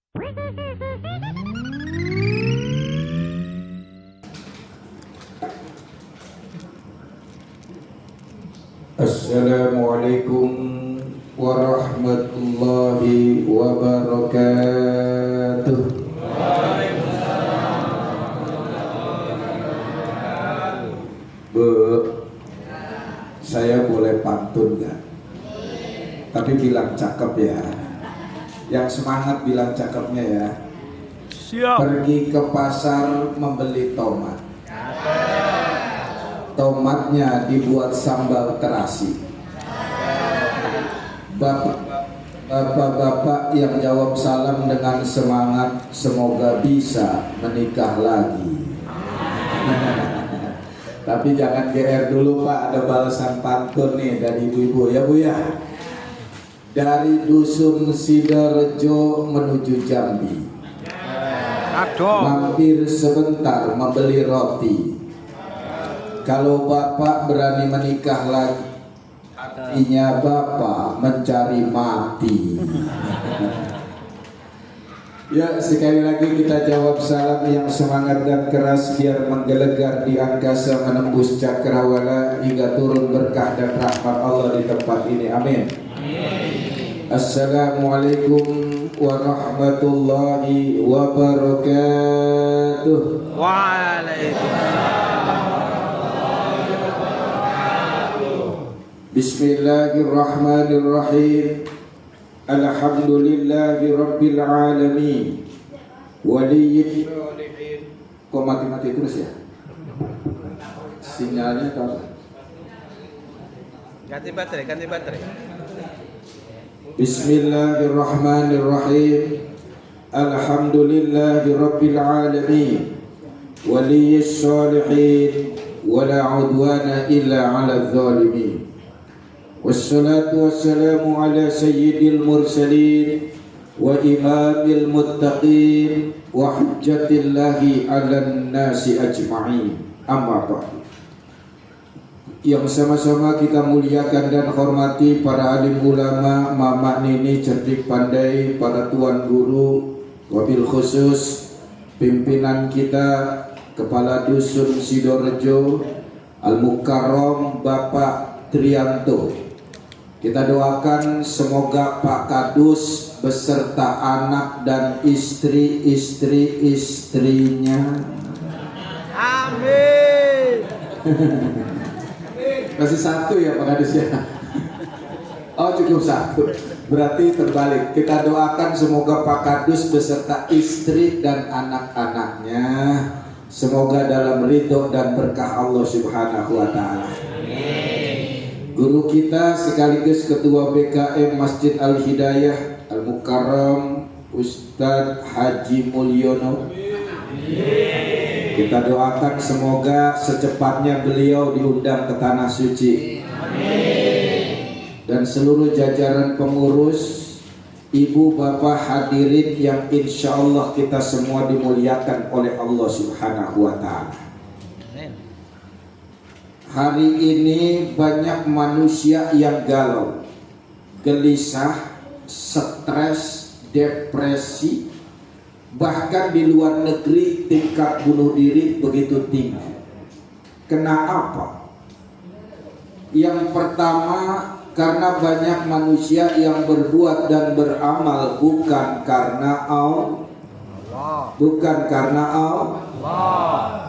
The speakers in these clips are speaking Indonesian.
Assalamualaikum warahmatullahi wabarakatuh. Bu, saya boleh pantun gak? Tapi bilang cakep ya. Yang semangat bilang cakepnya ya. Siap. Pergi ke pasar membeli tomat. Tomatnya dibuat sambal terasi. Bapak-bapak yang jawab salam dengan semangat, semoga bisa menikah lagi. Tapi jangan GR dulu Pak, ada balasan pantun nih dari ibu-ibu ya Bu ya. Dari dusun Sidorejo menuju Jambi, mampir sebentar membeli roti. Kalau bapak berani menikah lagi, artinya bapak mencari mati. Ya, sekali lagi kita jawab salam yang semangat dan keras biar menggelegar di angkasa menembus cakrawala hingga turun berkah dan rahmat Allah di tempat ini. Amin. Assalamualaikum warahmatullahi wabarakatuh. Waalaikumsalam. Bismillahirrahmanirrahim. Alhamdulillahi rabbil alamin. Waliyyin sholihin. Kok mati-mati terus ya? Sinyalnya apa? Ganti baterai. Bismillahirrahmanirrahim. Alhamdulillahi rabbil alamin. Waliyyin sholihin. Wala udwana illa 'alal zalimin. Wassalatu wassalamu ala sayyidil mursalin wa imamil muttaqin wa hujjatillahi 'alan nasi ajma'in. Amma ba'du. Yang sama-sama kita muliakan dan hormati para alim ulama, mama nini cerdik pandai, para tuan guru, wabil khusus pimpinan kita Kepala Dusun Sidorejo Al-Mukarram Bapak Trianto. Kita doakan semoga Pak Kadus beserta anak dan istri-istrinya. Amin. Masih satu ya Pak Kadus ya? Oh cukup satu. Berarti terbalik. Kita doakan semoga Pak Kadus beserta istri dan anak-anaknya semoga dalam ridho dan berkah Allah Subhanahu wa Ta'ala. Guru kita sekaligus Ketua BKM Masjid Al-Hidayah Al-Mukarram Ustadz Haji Mulyono. Kita doakan semoga secepatnya beliau diundang ke Tanah Suci. Dan seluruh jajaran pengurus, ibu bapak hadirin yang insya Allah kita semua dimuliakan oleh Allah Subhanahu wa Ta'ala. Hari ini banyak manusia yang galau, gelisah, stres, depresi, bahkan di luar negeri tingkat bunuh diri begitu tinggi. Kenapa? Yang pertama, karena banyak manusia yang berbuat dan beramal bukan karena Allah.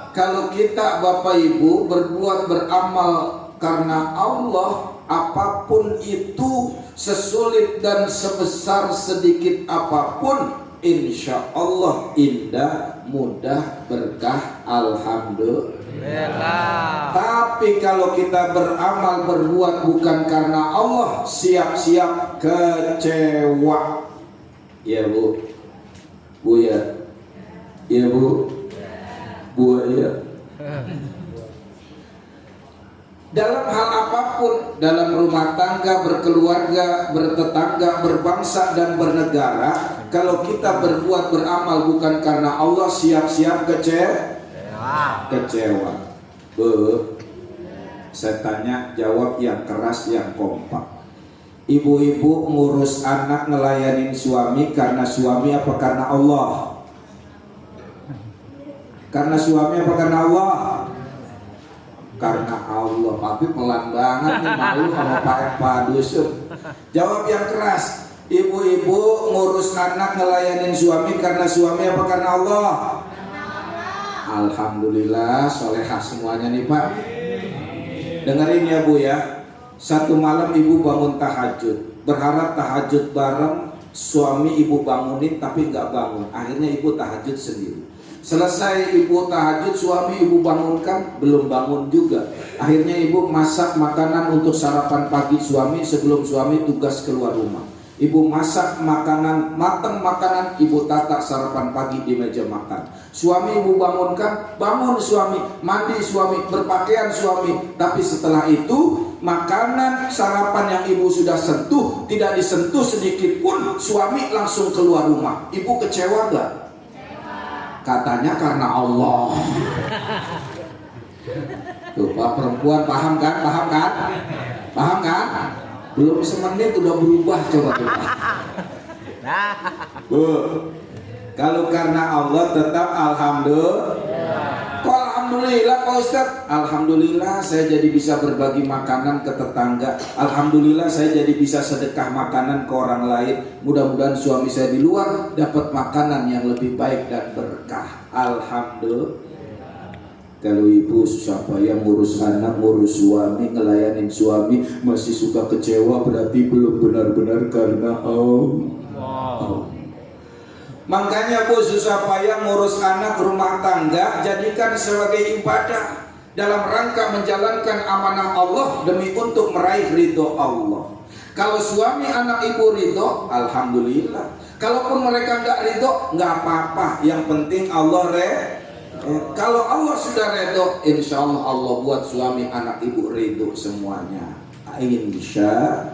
Kalau kita Bapak Ibu berbuat beramal karena Allah, apapun itu, sesulit dan sebesar sedikit apapun, insya Allah indah, mudah, berkah, alhamdulillah. Tapi kalau kita beramal berbuat bukan karena Allah, siap-siap kecewa. Ya Bu, Bu ya, ya Bu, Bu ya. Dalam hal apapun, dalam rumah tangga, berkeluarga, bertetangga, berbangsa dan bernegara, kalau kita berbuat beramal bukan karena Allah, siap-siap kecewa. Bu, saya tanya, jawab yang keras, yang kompak. Ibu-ibu ngurus anak ngelayanin suami karena suami apa karena Allah? Karena suami apa karena Allah? Karena Allah. Tapi pelan banget nih, malu sama Pak Dusun. Jawab yang keras. Ibu-ibu ngurus anak ngelayanin suami karena suami apa karena Allah? Alhamdulillah, solehah semuanya nih Pak. Dengerin ya Bu ya. Satu malam ibu bangun tahajud, berharap tahajud bareng, suami ibu bangunin tapi nggak bangun. Akhirnya ibu tahajud sendiri. Selesai ibu tahajud, suami ibu bangunkan, belum bangun juga. Akhirnya ibu masak makanan untuk sarapan pagi suami sebelum suami tugas keluar rumah. Ibu masak makanan, matang makanan, ibu tata sarapan pagi di meja makan. Suami ibu bangunkan, bangun suami, mandi suami, berpakaian suami. Tapi setelah itu, makanan sarapan yang ibu sudah sentuh, tidak disentuh sedikit pun, suami langsung keluar rumah. Ibu kecewa gak? Katanya karena Allah. Tuh Pak, perempuan paham kan? Paham kan? Paham kan? Belum semenit udah berubah, coba tuh Pak. Bu, kalau karena Allah tetap alhamdulillah. Kok alhamdulillah Pak Ustadz? Alhamdulillah saya jadi bisa berbagi makanan ke tetangga. Alhamdulillah saya jadi bisa sedekah makanan ke orang lain. Mudah-mudahan suami saya di luar dapat makanan yang lebih baik dan berkah. Alhamdulillah. Kalau ibu susah payah ngurus anak, ngurus suami, ngelayanin suami, masih suka kecewa, berarti belum benar-benar karena Allah. Makanya Bu, susah payah ngurus anak rumah tangga, jadikan sebagai ibadah dalam rangka menjalankan amanah Allah demi untuk meraih ridho Allah. Kalau suami anak ibu ridho, alhamdulillah. Kalaupun mereka nggak ridho, nggak apa-apa. Yang penting Allah kalau Allah sudah ridho, insya Allah Allah buat suami anak ibu ridho semuanya. Insya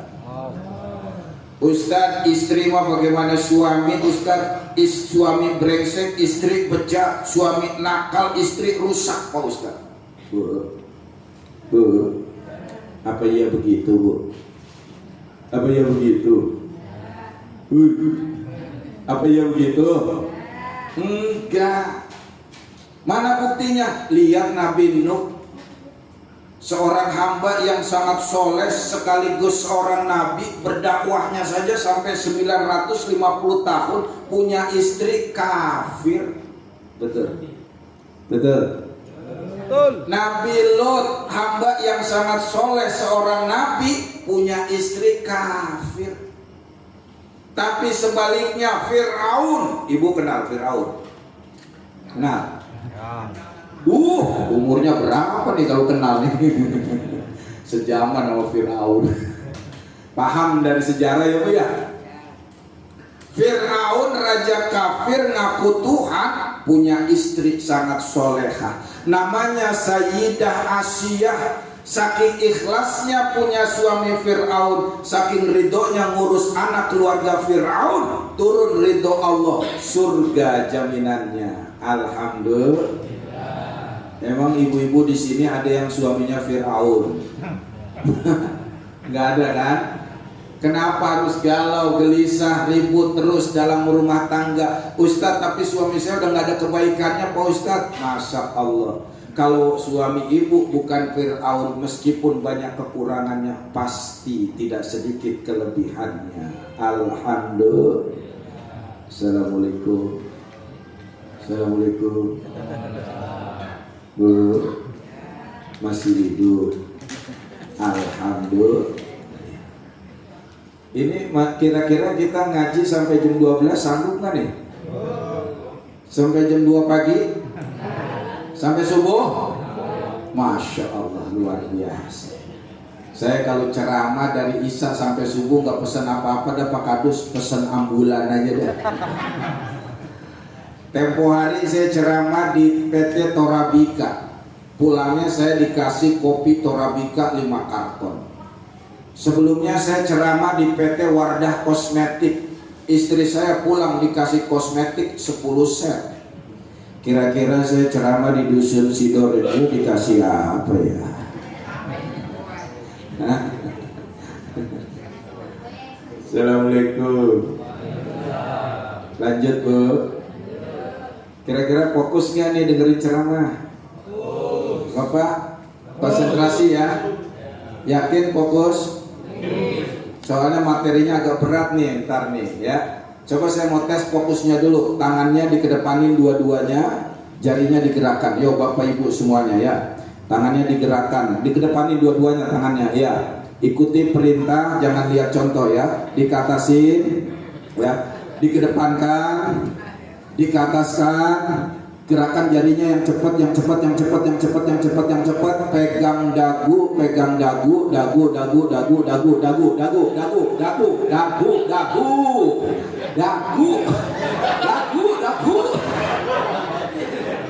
Ustadz, istri mah bagaimana suami? Ustadz, suami brengsek, istri bejat, suami nakal, istri rusak Pak Ustadz. Bu, apa ya begitu Bu? Apa ya begitu? Apa ya begitu? Enggak. Mana buktinya? Lihat Nabi Nuh, seorang hamba yang sangat soleh sekaligus seorang nabi, berdakwahnya saja sampai 950 tahun, punya istri kafir. Betul? Betul? Betul. Nabi Lot, hamba yang sangat soleh seorang nabi, punya istri kafir. Tapi sebaliknya Fir'aun, ibu kenal Fir'aun? Kenal? Umurnya berapa nih kalau kenal nih? Sejaman sama Fir'aun. Paham dari sejarah ya Bu ya? Fir'aun raja kafir ngaku Tuhan, punya istri sangat solehah, namanya Sayyidah Asyiyah. Saking ikhlasnya punya suami Fir'aun, saking ridhonya ngurus anak keluarga Fir'aun, turun ridho Allah, surga jaminannya. Alhamdulillah. Emang ibu-ibu di sini ada yang suaminya Fir'aun? Nggak ada kan? Kenapa harus galau, gelisah, ribut terus dalam rumah tangga? Ustadz, tapi suami saya udah nggak ada kebaikannya Pak Ustadz. Masya Allah. Kalau suami ibu bukan Fir'aun, meskipun banyak kekurangannya, pasti tidak sedikit kelebihannya. Alhamdulillah. Assalamualaikum. Assalamualaikum. Bu, masih hidup. Alhamdulillah. Ini kira-kira kita ngaji sampai jam 12 sanggup nggak nih? Sampai jam 2 pagi? Sampai subuh? Masya Allah, luar biasa. Saya kalau ceramah dari Isya sampai subuh nggak pesan apa-apa, dah Pak Kadus pesan ambulan aja deh. Tempo hari saya ceramah di PT Torabika, pulangnya saya dikasih kopi Torabika 5 karton. Sebelumnya saya ceramah di PT Wardah Kosmetik, istri saya pulang dikasih kosmetik 10 set. Kira-kira saya ceramah di Dusun Sidor itu dikasih apa ya? Assalamualaikum. Lanjut Bu. Kira-kira fokus nggak nih dengerin ceramah? Bapak konsentrasi ya. Yakin fokus? Soalnya materinya agak berat nih ntar nih ya. Coba saya mau tes fokusnya dulu. Tangannya dikedepanin dua-duanya, jarinya digerakkan. Yo Bapak Ibu semuanya ya. Tangannya digerakkan, dikedepanin dua-duanya tangannya ya. Ikuti perintah, jangan lihat contoh ya. Dikatasin ya, dikedepankan, dikataskan, gerakan jarinya yang cepat, yang cepat, yang cepat, yang cepat, yang cepat, yang cepat. Pegang dagu, pegang dagu, dagu, dagu, dagu, dagu, dagu, dagu, dagu, dagu, dagu, dagu, dagu, dagu, dagu.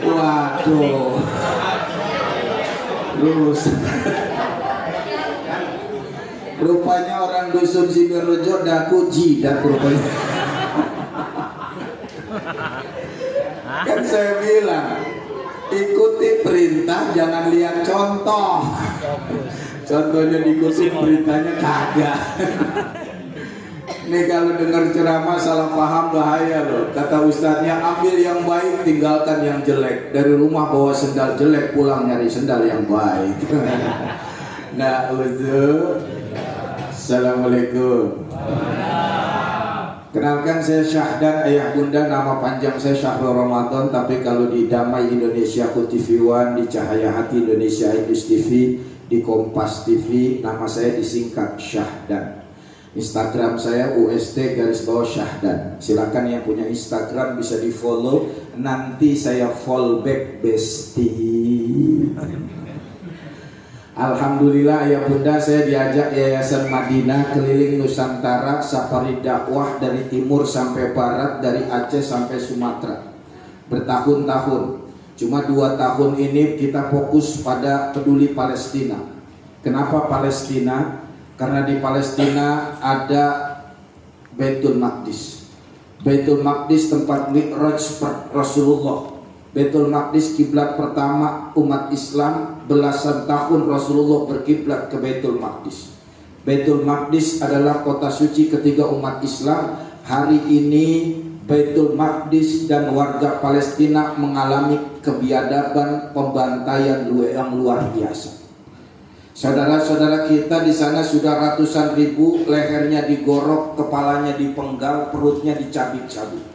Waduh. Terus. Rupanya orang dusun Sidorejo dagu jidat rupanya. Kan saya bilang ikuti perintah, jangan lihat contoh. Contohnya diikuti, beritanya kagak. Nih kalau dengar ceramah salah paham bahaya loh. Kata ustadznya, ambil yang baik, tinggalkan yang jelek. Dari rumah bawa sendal jelek, pulang nyari sendal yang baik. Nah, Assalamualaikum. Kenalkan, saya Syahdan, ayah bunda. Nama panjang saya Syahrul Ramadan, tapi kalau di Damai Indonesia TV One, di Cahaya Hati Indonesia Indus TV, di Kompas TV, nama saya disingkat Syahdan. Instagram saya UST_Syahdan. Silakan yang punya Instagram bisa di follow. Nanti saya follow back bestie. Alhamdulillah ya bunda, saya diajak Yayasan Madinah keliling Nusantara, safari dakwah dari timur sampai barat, dari Aceh sampai Sumatera, bertahun-tahun. Cuma 2 tahun ini kita fokus pada peduli Palestina. Kenapa Palestina? Karena di Palestina ada Baitul Maqdis. Baitul Maqdis tempat Mi'raj Rasulullah. Baitul Maqdis kiblat pertama umat Islam, belasan tahun Rasulullah berkiblat ke Baitul Maqdis. Baitul Maqdis adalah kota suci ketiga umat Islam. Hari ini Baitul Maqdis dan warga Palestina mengalami kebiadaban, pembantaian yang luar biasa. Saudara-saudara kita di sana sudah ratusan ribu, lehernya digorok, kepalanya dipenggal, perutnya dicabik-cabik.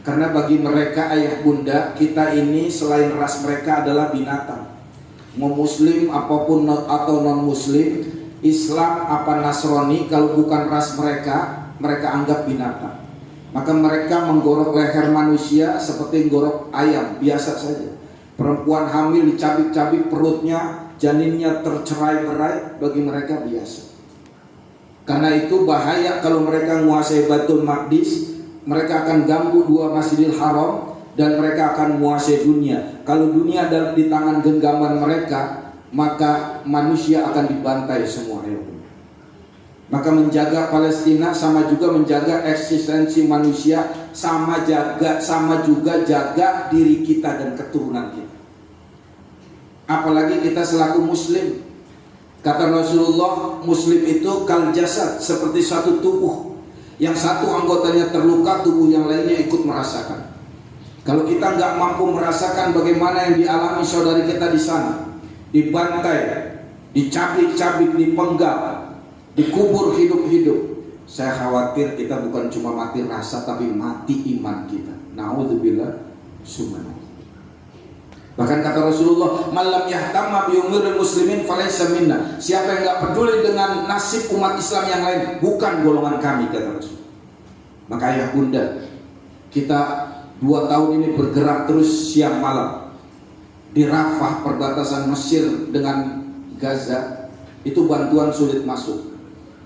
Karena bagi mereka ayah bunda, kita ini selain ras mereka adalah binatang. Mau muslim apapun atau non muslim, Islam apa Nasrani, kalau bukan ras mereka, mereka anggap binatang. Maka mereka menggorok leher manusia seperti menggorok ayam, biasa saja. Perempuan hamil dicabik-cabik perutnya, janinnya tercerai-berai, bagi mereka biasa. Karena itu bahaya kalau mereka menguasai Baitul Maqdis. Mereka akan ganggu 2 Masjidil Haram dan mereka akan menguasai dunia. Kalau dunia ada di tangan genggaman mereka, maka manusia akan dibantai semua. Maka menjaga Palestina sama juga menjaga eksistensi manusia, sama juga jaga diri kita dan keturunan kita. Apalagi kita selaku muslim. Kata Rasulullah, muslim itu kal jasad, seperti satu tubuh. Yang satu anggotanya terluka, tubuh yang lainnya ikut merasakan. Kalau kita nggak mampu merasakan bagaimana yang dialami saudari kita di sana, dibantai, dicabik-cabik, dipenggal, dikubur hidup-hidup, saya khawatir kita bukan cuma mati rasa, tapi mati iman kita. Na'udzubillah summa. Bahkan kata Rasulullah, "Malam yahtamma bi umuril muslimin falaysa minna." Siapa yang enggak peduli dengan nasib umat Islam yang lain, bukan golongan kami, kata Rasul. Maka ayah bunda, kita 2 tahun ini bergerak terus siang malam di Rafah, perbatasan Mesir dengan Gaza. Itu bantuan sulit masuk,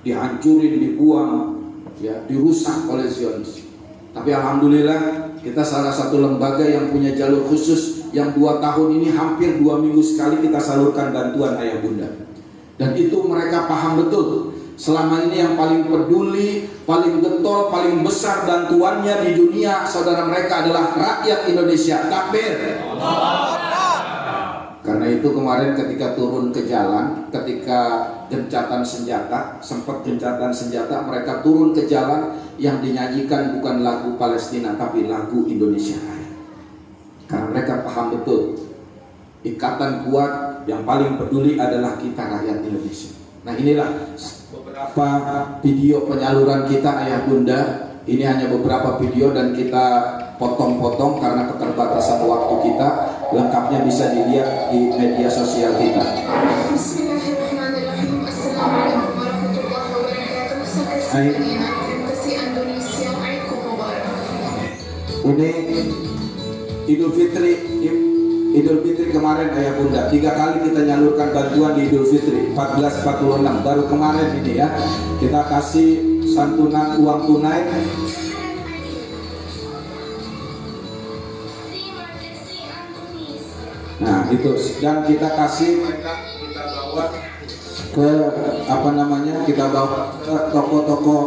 dihancurin, dibuang, ya, dirusak oleh Zionis. Tapi alhamdulillah kita salah satu lembaga yang punya jalur khusus yang 2 tahun ini hampir 2 minggu sekali kita salurkan bantuan ayah bunda. Dan itu mereka paham betul. Selama ini yang paling peduli, paling getol, paling besar bantuannya di dunia saudara mereka adalah rakyat Indonesia. Takbir. Karena itu kemarin ketika turun ke jalan, ketika gencatan senjata, sempat gencatan senjata, mereka turun ke jalan, yang dinyanyikan bukan lagu Palestina tapi lagu Indonesia Raya. Karena mereka paham betul ikatan kuat yang paling peduli adalah kita rakyat Indonesia. Nah, inilah beberapa video penyaluran kita ayah bunda. Ini hanya beberapa video dan kita potong-potong karena keterbatasan waktu kita. Lengkapnya bisa dilihat di media sosial kita. Bismillahirrahmanirrahim. Assalamualaikum warahmatullahi wabarakatuh. Ini Idul Fitri kemarin ayah bunda, 3 kali kita nyalurkan bantuan di Idul Fitri 1446. Baru kemarin ini ya, kita kasih santunan uang tunai. Nah itu, dan kita kasih mereka, kita bawa ke kita bawa ke toko-toko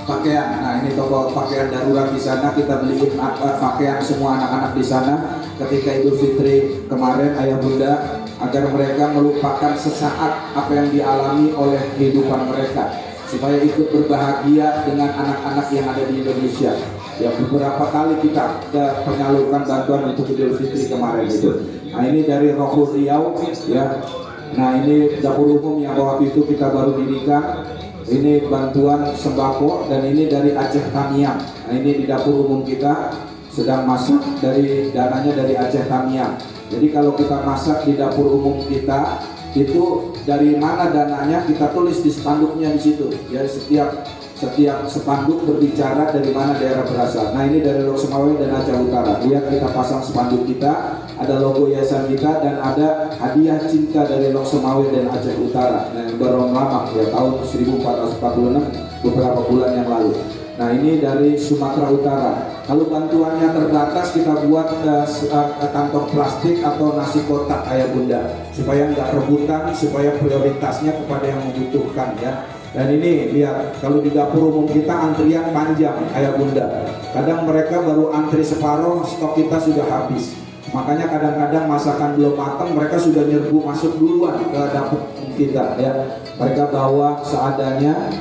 pakaian. Nah ini toko pakaian darurat di sana, kita beliin pakaian semua anak-anak di sana ketika Idul Fitri kemarin ayah bunda, agar mereka melupakan sesaat apa yang dialami oleh kehidupan mereka, supaya ikut berbahagia dengan anak-anak yang ada di Indonesia. Ya, beberapa kali kita menyalurkan bantuan untuk Idul Fitri kemarin itu. Nah ini dari Rohur Riau ya. Nah ini dapur umum yang waktu itu kita baru dirikan. Ini bantuan sembako, dan ini dari Aceh Tamiang. Nah ini di dapur umum kita sedang masak, dari dananya dari Aceh Tamiang. Jadi kalau kita masak di dapur umum kita, itu dari mana dananya kita tulis di spanduknya di situ. Ya, setiap spanduk berbicara dari mana daerah berasal. Nah ini dari Lok Sumawe dan Aceh Utara. Lihat, kita pasang spanduk kita, ada logo yayasan kita, dan ada hadiah cinta dari Lok Sumawe dan Aceh Utara. Nah yang baru lama ya, tahun 1446, beberapa bulan yang lalu. Nah ini dari Sumatera Utara. Kalau bantuannya terbatas, kita buat kantong plastik atau nasi kotak ayah bunda, supaya nggak rebutan, supaya prioritasnya kepada yang membutuhkan ya. Dan ini lihat, kalau di dapur umum kita antrian panjang ayah bunda. Kadang mereka baru antri separuh, stok kita sudah habis. Makanya kadang-kadang masakan belum matang, mereka sudah nyerbu masuk duluan ke dapur umum kita ya. Mereka bawa seadanya,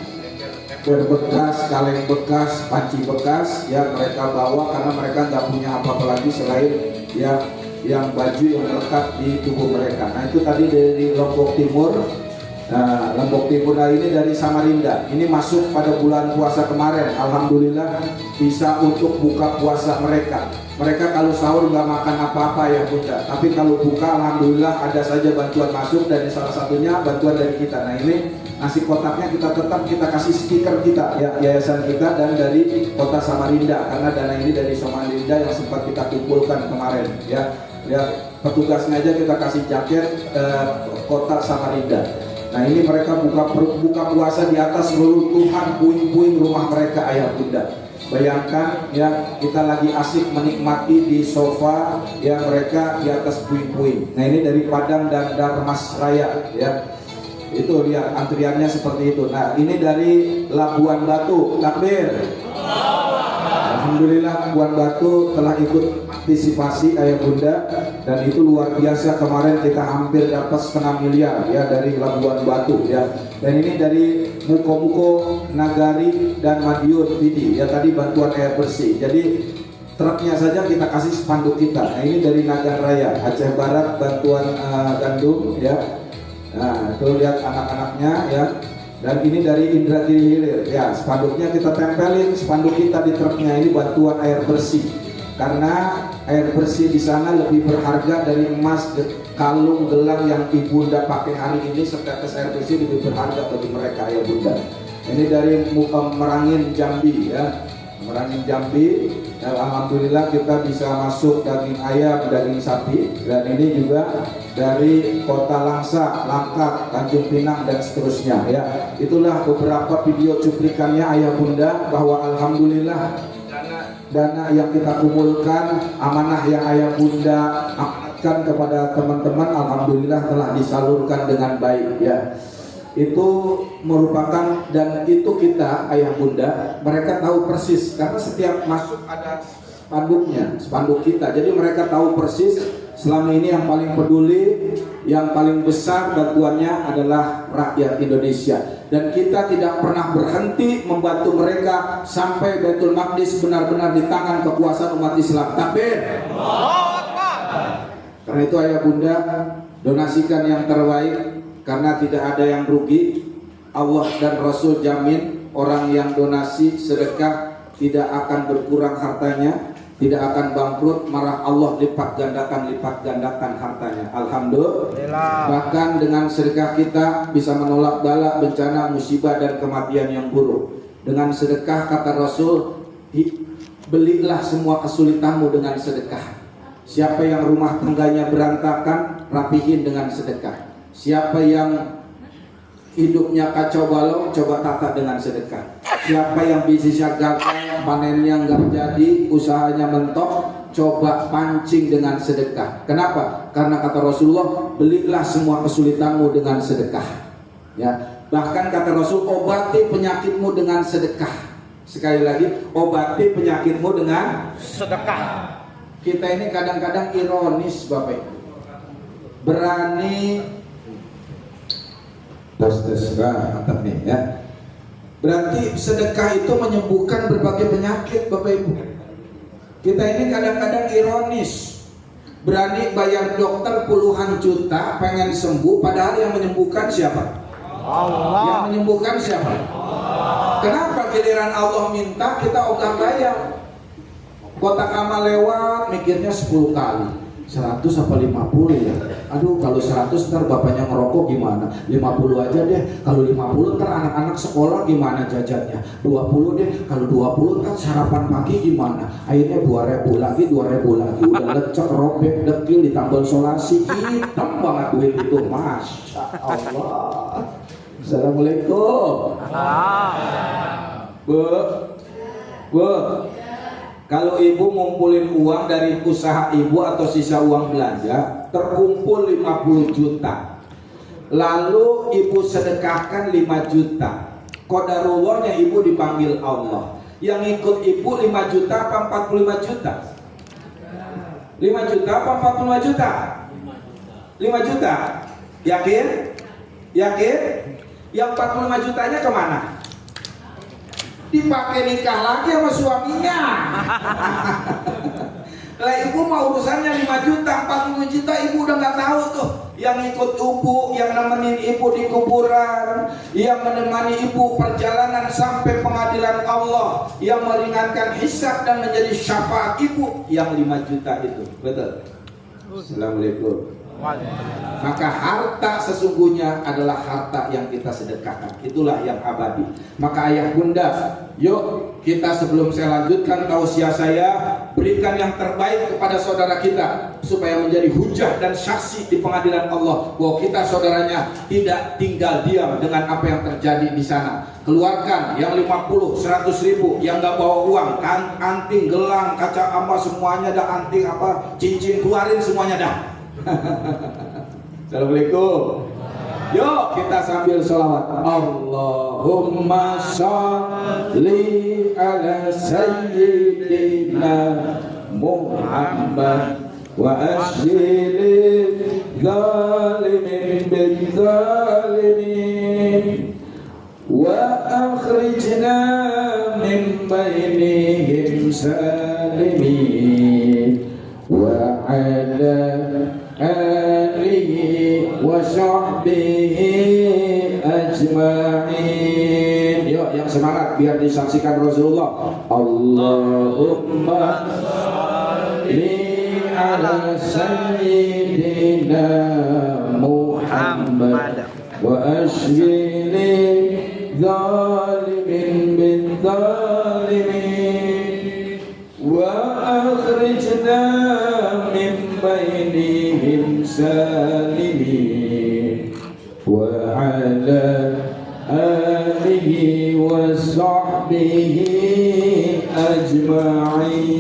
bekas, kaleng bekas, panci bekas ya, mereka bawa karena mereka nggak punya apa-apa lagi selain ya yang baju yang melekat di tubuh mereka. Nah itu tadi dari Lombok Timur. Nah, Lombok Timur ini dari Samarinda. Ini masuk pada bulan puasa kemarin. Alhamdulillah bisa untuk buka puasa mereka. Mereka kalau sahur nggak makan apa-apa ya bunda, tapi kalau buka alhamdulillah ada saja bantuan masuk, dan salah satunya bantuan dari kita. Nah ini nasi kotaknya kita kasih stiker kita ya, yayasan kita, dan dari kota Samarinda, karena dana ini dari Samarinda yang sempat kita kumpulkan kemarin ya. Ya, petugasnya aja kita kasih jaket kota Samarinda. Nah ini mereka buka puasa di atas runtuhan puing-puing rumah mereka ayah bunda. Bayangkan ya, kita lagi asik menikmati di sofa ya, mereka di atas puing-puing. Nah ini dari Padang dan Darmas Raya ya. Itu lihat antriannya seperti itu. Nah ini dari Labuan Batu. Takbir. Alhamdulillah Labuan Batu telah ikut partisipasi ayah bunda, dan itu luar biasa. Kemarin kita hampir dapat 500 miliar ya dari Labuan Batu ya. Dan ini dari Muko-Muko, Nagari dan Madiun Pidi ya, tadi bantuan air bersih. Jadi truknya saja kita kasih spanduk kita. Nah ini dari Nagan Raya Aceh Barat, bantuan gandum ya. Nah itu lihat anak-anaknya ya. Dan ini dari Indragiri Hilir ya, spanduknya kita tempelin spanduk kita di truknya. Ini bantuan air bersih, karena air bersih di sana lebih berharga dari emas, kalung, gelang yang ibunda pakai hari ini. Setetes air bersih lebih berharga bagi mereka ya bunda. Ini dari Merangin Jambi ya, Merangin Jambi ya, alhamdulillah kita bisa masuk daging ayam, daging sapi. Dan ini juga dari Kota Langsa, Langkat, Tanjung Pinang dan seterusnya ya. Itulah beberapa video cuplikannya ayah bunda, bahwa alhamdulillah dana yang kita kumpulkan, amanah yang ayah bunda amanatkan kepada teman-teman, alhamdulillah telah disalurkan dengan baik ya. Itu merupakan, dan itu kita ayah bunda, mereka tahu persis karena setiap masuk ada spanduknya, spanduk kita. Jadi mereka tahu persis Selama ini yang paling peduli, yang paling besar bantuannya adalah rakyat Indonesia. Dan kita tidak pernah berhenti membantu mereka sampai Baitul Maqdis benar-benar di tangan kekuasaan umat Islam. Takbir. Karena itu ayah bunda, donasikan yang terbaik, karena tidak ada yang rugi. Allah dan Rasul jamin orang yang donasi sedekah tidak akan berkurang hartanya, tidak akan bangkrut, malah Allah lipat gandakan hartanya. Alhamdulillah. Bahkan dengan sedekah kita bisa menolak bala, bencana, musibah dan kematian yang buruk. Dengan sedekah kata Rasul, belilah semua kesulitanmu dengan sedekah. Siapa yang rumah tangganya berantakan, rapihin dengan sedekah. Siapa yang hidupnya kacau balau, coba tata dengan sedekah. Siapa yang bisnisnya gagal, panennya nggak jadi, usahanya mentok, coba pancing dengan sedekah. Kenapa? Karena kata Rasulullah, belilah semua kesulitanmu dengan sedekah. Ya, bahkan kata Rasul, obati penyakitmu dengan sedekah. Sekali lagi, obati penyakitmu dengan sedekah. Kita ini kadang-kadang ironis, Bapak Ibu. Berani mantap nih ya. Berarti sedekah itu menyembuhkan berbagai penyakit, Bapak Ibu. Kita ini kadang-kadang ironis, berani bayar dokter puluhan juta pengen sembuh, padahal yang menyembuhkan siapa? Allah. Yang menyembuhkan siapa? Kenapa giliran Allah minta kita ogah bayar? Kotak amal lewat mikirnya 10 kali. 100 apa 50 ya? Aduh, kalau 100 ntar bapaknya ngerokok gimana? 50 aja deh. Kalau 50 ntar anak-anak sekolah gimana jajannya? 20 deh. Kalau 20 ntar sarapan pagi gimana? Akhirnya 2.000 lagi, 2.000 lagi. Udah lecek, robek, dekil, ditambal solasi. Hitam banget duit itu. Masya Allah. Assalamualaikum. Bu, kalau ibu ngumpulin uang dari usaha ibu atau sisa uang belanja, terkumpul 50 juta. Lalu ibu sedekahkan 5 juta. Qadarullah ibu dipanggil Allah. Yang ikut ibu 5 juta apa 45 juta? 5 juta apa 45 juta? 5 juta. Yakin? Yakin? Yang 45 jutanya kemana? Dipakai nikah lagi sama suaminya. Lah ibu mau urusannya 5 juta, 45 juta ibu udah nggak tahu tuh. Yang ikut ibu, yang nemenin ibu di kuburan, yang menemani ibu perjalanan sampai pengadilan Allah, yang meringankan hisab dan menjadi syafaat ibu, yang 5 juta itu. Betul. Assalamualaikum. Maka harta sesungguhnya adalah harta yang kita sedekahkan. Itulah yang abadi. Maka ayah bunda, yuk kita sebelum saya lanjutkan tausiah saya, berikan yang terbaik kepada saudara kita supaya menjadi hujah dan saksi di pengadilan Allah bahwa kita saudaranya tidak tinggal diam dengan apa yang terjadi di sana. Keluarkan yang 50, 100 ribu, yang gak bawa uang, kan, anting, gelang, kaca ama semuanya dah, anting apa, cincin, keluarin semuanya dah. Assalamualaikum. Yuk kita sambil sholawat. Allahumma sholli ala sayyidina Muhammad wa ashhil zalimin bin zalimin wa akhrijna min bainihim salimin wa ala alihi wa sahbihi ajma'in. Yuk yang semangat biar disaksikan Rasulullah. Allahumma sholli ala sayyidina Muhammad wa ashghili zalimin bin zalimin wa akhrijna min bainihim salimin wa ala alihi wa sahbihi ajma'in.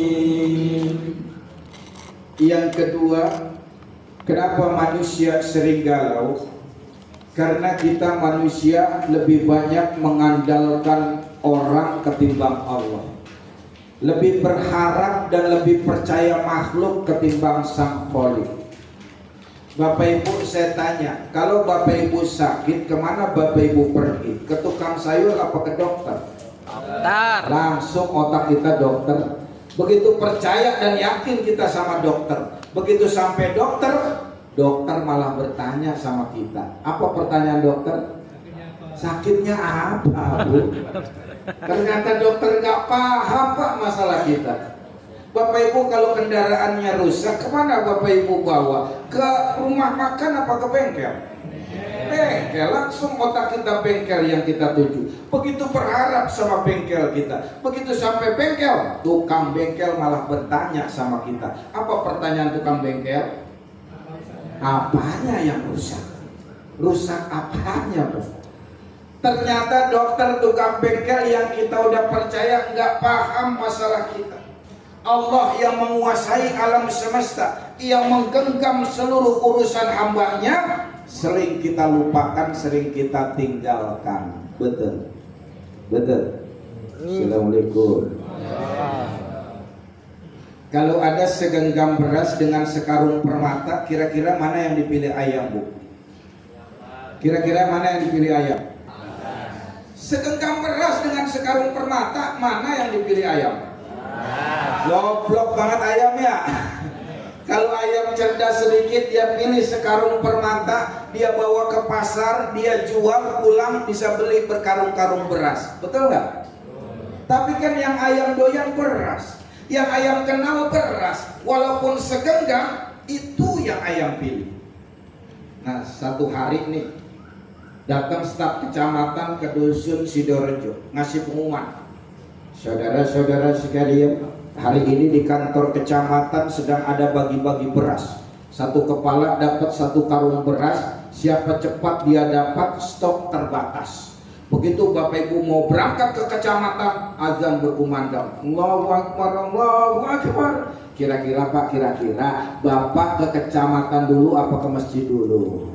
Yang kedua, kenapa manusia sering galau? Karena kita manusia lebih banyak mengandalkan orang ketimbang Allah, lebih berharap dan lebih percaya makhluk ketimbang Sang Khalik. Bapak Ibu saya tanya, kalau Bapak Ibu sakit, kemana Bapak Ibu pergi? Ke tukang sayur apa ke dokter? Dokter. Langsung otak kita dokter. Begitu percaya dan yakin kita sama dokter, begitu sampai dokter, dokter malah bertanya sama kita. Apa pertanyaan dokter? Sakitnya apa, Bu? Ternyata dokter nggak paham Pak masalah kita. Bapak Ibu kalau kendaraannya rusak, kemana Bapak Ibu bawa? Ke rumah makan apa ke bengkel? Bengkel, langsung otak kita bengkel yang kita tuju. Begitu berharap sama bengkel kita. Begitu sampai bengkel, tukang bengkel malah bertanya sama kita. Apa pertanyaan tukang bengkel? Apanya yang rusak? Rusak apanya, Pak? Ternyata dokter tukang bengkel yang kita udah percaya nggak paham masalah kita. Allah yang menguasai alam semesta, yang menggenggam seluruh urusan hambanya, sering kita lupakan, sering kita tinggalkan. Betul? Betul? Assalamualaikum. Kalau ada segenggam beras dengan sekarung permata, kira-kira mana yang dipilih ayam, Bu? Kira-kira mana yang dipilih ayam? Segenggam beras dengan sekarung permata, mana yang dipilih ayam? Goblok banget ayam ya. Kalau ayam cerdas sedikit, dia pilih sekarung permata, dia bawa ke pasar, dia jual, pulang bisa beli berkarung-karung beras. Betul nggak? Tapi kan yang ayam doyan beras, yang ayam kenal beras, walaupun segenggam, itu yang ayam pilih. Nah, satu hari nih, datang staf kecamatan ke dusun Sidorejo, ngasih pengumuman. Saudara-saudara sekalian, hari ini di kantor kecamatan sedang ada bagi-bagi beras. Satu kepala dapat satu karung beras. Siapa cepat dia dapat, stok terbatas. Begitu Bapak Ibu mau berangkat ke kecamatan, azan berkumandang. Allahu Akbar, Allahu Akbar. Kira-kira Pak, kira-kira Bapak ke kecamatan dulu apa ke masjid dulu?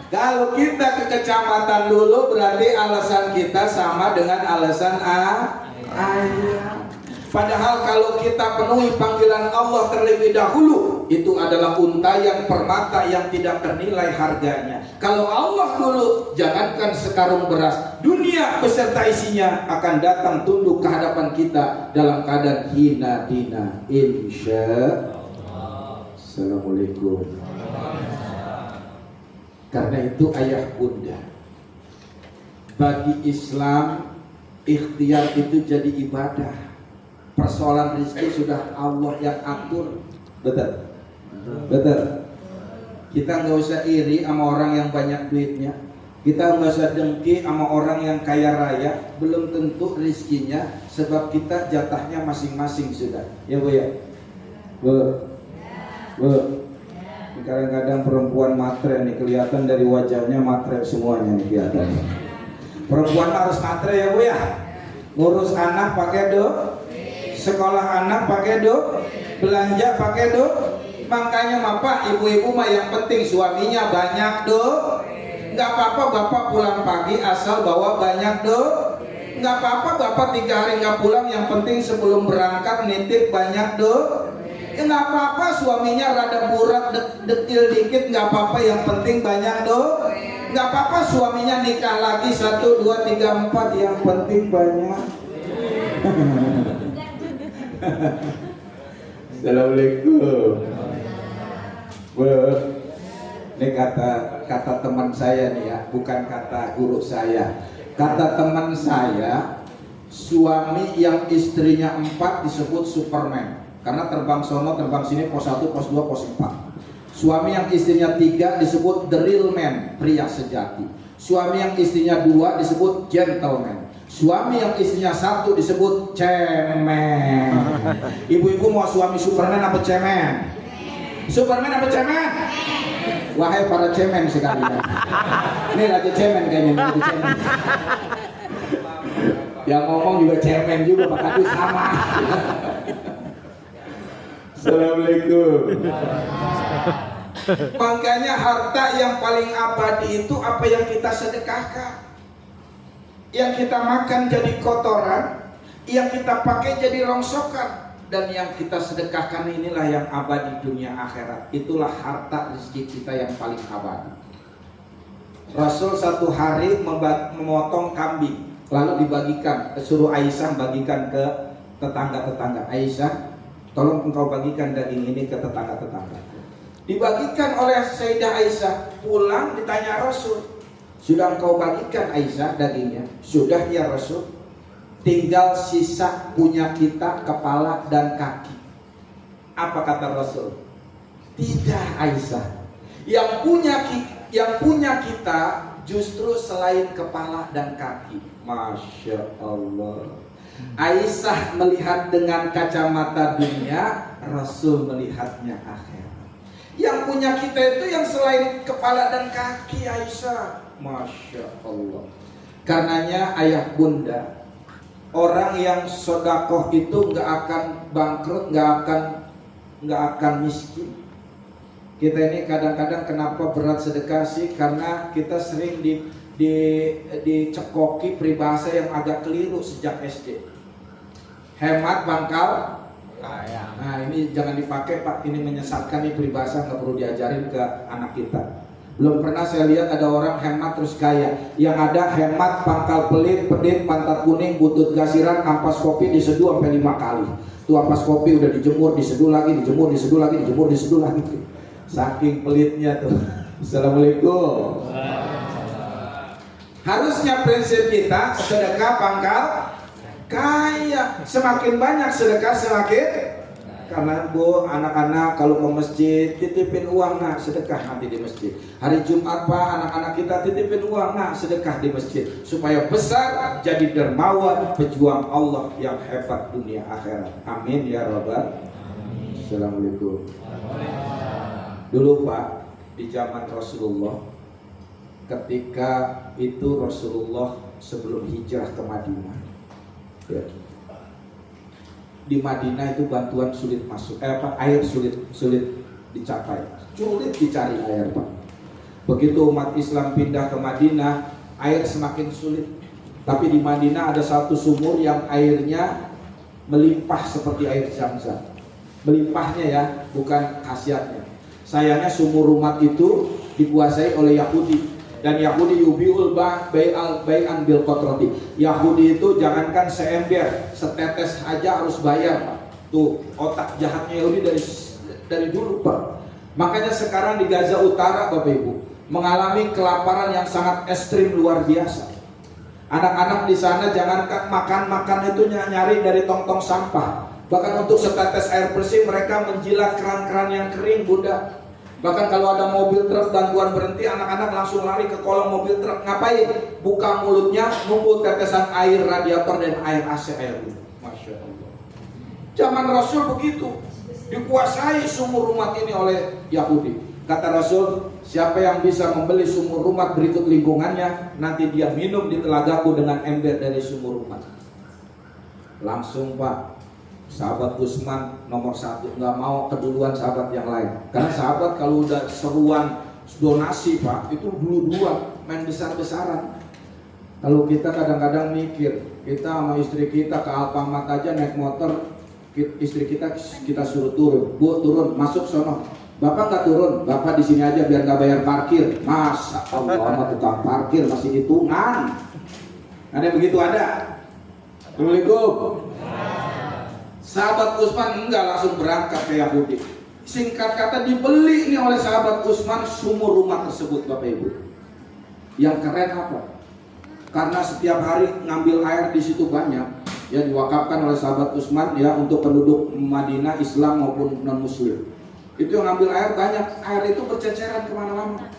Kalau kita ke kecamatan dulu, berarti alasan kita sama dengan alasan ayam. Padahal kalau kita penuhi panggilan Allah terlebih dahulu, itu adalah unta yang permata yang tidak ternilai harganya. Kalau Allah dulu, jangankan sekarung beras, dunia beserta isinya akan datang tunduk ke hadapan kita dalam keadaan hina dina. Insya Allah. Assalamualaikum. Karena itu ayah bunda, bagi Islam ikhtiar itu jadi ibadah. Persoalan rezeki sudah Allah yang atur. Betul? Betul. Kita nggak usah iri sama orang yang banyak duitnya. Kita nggak usah dengki sama orang yang kaya raya. Belum tentu rezekinya, sebab kita jatahnya masing-masing sudah. Ya Bu ya? Bu? Kadang-kadang perempuan matre nih, kelihatan dari wajahnya matre semuanya nih kelihatan. Perempuan harus matre ya Bu ya. Ngurus anak pakai sekolah anak pakai belanja pakai Makanya Bapak, ibu-ibu mah yang penting suaminya banyak Nggak apa-apa Bapak pulang pagi asal bawa banyak Nggak apa-apa Bapak 3 hari nggak pulang, yang penting sebelum berangkat nitip banyak nggak apa-apa suaminya rada burak detil dikit, nggak apa-apa, yang penting banyak nggak apa-apa suaminya nikah lagi 1, 2, 3, 4, yang penting banyak. Assalamualaikum. Ini kata teman saya nih ya, bukan kata guru saya. Kata teman saya, suami yang istrinya 4 disebut Superman. Karena terbang sono, terbang sini, pos 1, pos 2, pos 4. Suami yang istrinya 3 disebut the real man, pria sejati. Suami yang istrinya 2 disebut gentleman. Suami yang istrinya 1 disebut cemen. Ibu-ibu mau suami Superman apa cemen? Superman apa cemen? Wahai para cemen sekalian. Ini lagi cemen kayaknya, lagi cemen. Yang ngomong juga cemen juga, Pak Kadus sama. Assalamualaikum. Makanya harta yang paling abadi itu apa yang kita sedekahkan. Yang kita makan jadi kotoran, yang kita pakai jadi rongsokan, dan yang kita sedekahkan inilah yang abadi dunia akhirat. Itulah harta rezeki kita yang paling abadi. Rasul satu hari memotong kambing, lalu dibagikan, suruh Aisyah bagikan ke tetangga-tetangga. Aisyah, tolong engkau bagikan daging ini ke tetangga-tetangga. Dibagikan oleh Sayyidah Aisyah. Pulang ditanya Rasul, sudah engkau bagikan Aisyah dagingnya? Sudah ya Rasul. Tinggal sisa punya kita kepala dan kaki. Apa kata Rasul? Tidak Aisyah. Yang punya kita justru selain kepala dan kaki. Masya Allah. Aisyah melihat dengan kacamata dunia, Rasul melihatnya akhirat. Yang punya kita itu yang selain kepala dan kaki Aisyah. Masya Allah. Karenanya ayah bunda, orang yang sodakoh itu nggak akan bangkrut, nggak akan miskin. Kita ini kadang-kadang kenapa berat sedekah sih? Karena kita sering dicekoki peribahasa yang agak keliru sejak SD. Hemat pangkal kaya. Nah ini jangan dipakai Pak, ini menyesatkan, nih peribahasa nggak perlu diajarin ke anak kita. Belum pernah saya lihat ada orang hemat terus kaya. Yang ada hemat pangkal pelit, pedit, pantat kuning, butut gasiran, ampas kopi diseduh sampai 5 kali. Tuh ampas kopi udah dijemur, diseduh lagi, dijemur, diseduh lagi, dijemur, diseduh lagi. Saking pelitnya tuh. Assalamualaikum. Harusnya prinsip kita sedekah pangkal kaya. Semakin banyak sedekah semakin. Karena Bu, anak-anak kalau ke masjid titipin uang, nak sedekah nanti di masjid. Hari Jumat Pak, anak-anak kita titipin uang, nak sedekah di masjid. Supaya besar jadi dermawan, pejuang Allah yang hebat dunia akhirat. Amin ya Rabbal. Assalamualaikum. Dulu Pak, di zaman Rasulullah, ketika itu Rasulullah sebelum hijrah ke Madinah, ya, di Madinah itu bantuan sulit masuk, air sulit dicapai, sulit dicari air Pak. Begitu umat Islam pindah ke Madinah, air semakin sulit. Tapi di Madinah ada satu sumur yang airnya melimpah seperti air Zam-Zam. Melimpahnya ya, bukan khasiatnya. Sayangnya sumur umat itu dikuasai oleh Yahudi. Dan Yahudi yubiul bai'an bil qatrati. Yahudi itu jangankan seember, setetes aja harus bayar Pak. Tuh otak jahatnya Yahudi dari dulu Pak. Makanya sekarang di Gaza Utara Bapak Ibu mengalami kelaparan yang sangat ekstrim luar biasa. Anak-anak di sana jangankan makan itu nyari dari tong-tong sampah. Bahkan untuk setetes air bersih mereka menjilat keran-keran yang kering Bunda. Bahkan kalau ada mobil truk bantuan berhenti, anak-anak langsung lari ke kolong mobil truk. Ngapain? Buka mulutnya, nunggu tetesan air radiator dan air AC air itu. Masya Allah. Zaman Rasul begitu, dikuasai sumur umat ini oleh Yahudi. Kata Rasul, siapa yang bisa membeli sumur umat berikut lingkungannya, nanti dia minum di telagaku dengan ember dari sumur umat. Langsung Pak, sahabat Utsman nomor 1, nggak mau keduluan sahabat yang lain. Karena sahabat kalau udah seruan donasi Pak, itu dulu-duluan, main besar-besaran. Kalau kita kadang-kadang mikir, kita sama istri kita ke Alfamart aja naik motor, istri kita suruh turun, Bu turun, masuk sono. Bapak nggak turun, Bapak di sini aja biar nggak bayar parkir. Masa Allah sama tukang parkir masih hitungan. Ada begitu ada. Assalamualaikum. Sahabat Utsman enggak langsung berangkat ke Yahudi. Singkat kata dibeli nih oleh sahabat Utsman sumur rumah tersebut Bapak Ibu. Yang keren apa? Karena setiap hari ngambil air di situ banyak, ya diwakafkan oleh sahabat Utsman ya untuk penduduk Madinah Islam maupun non Muslim. Itu yang ngambil air banyak, air itu berceceran kemana-mana.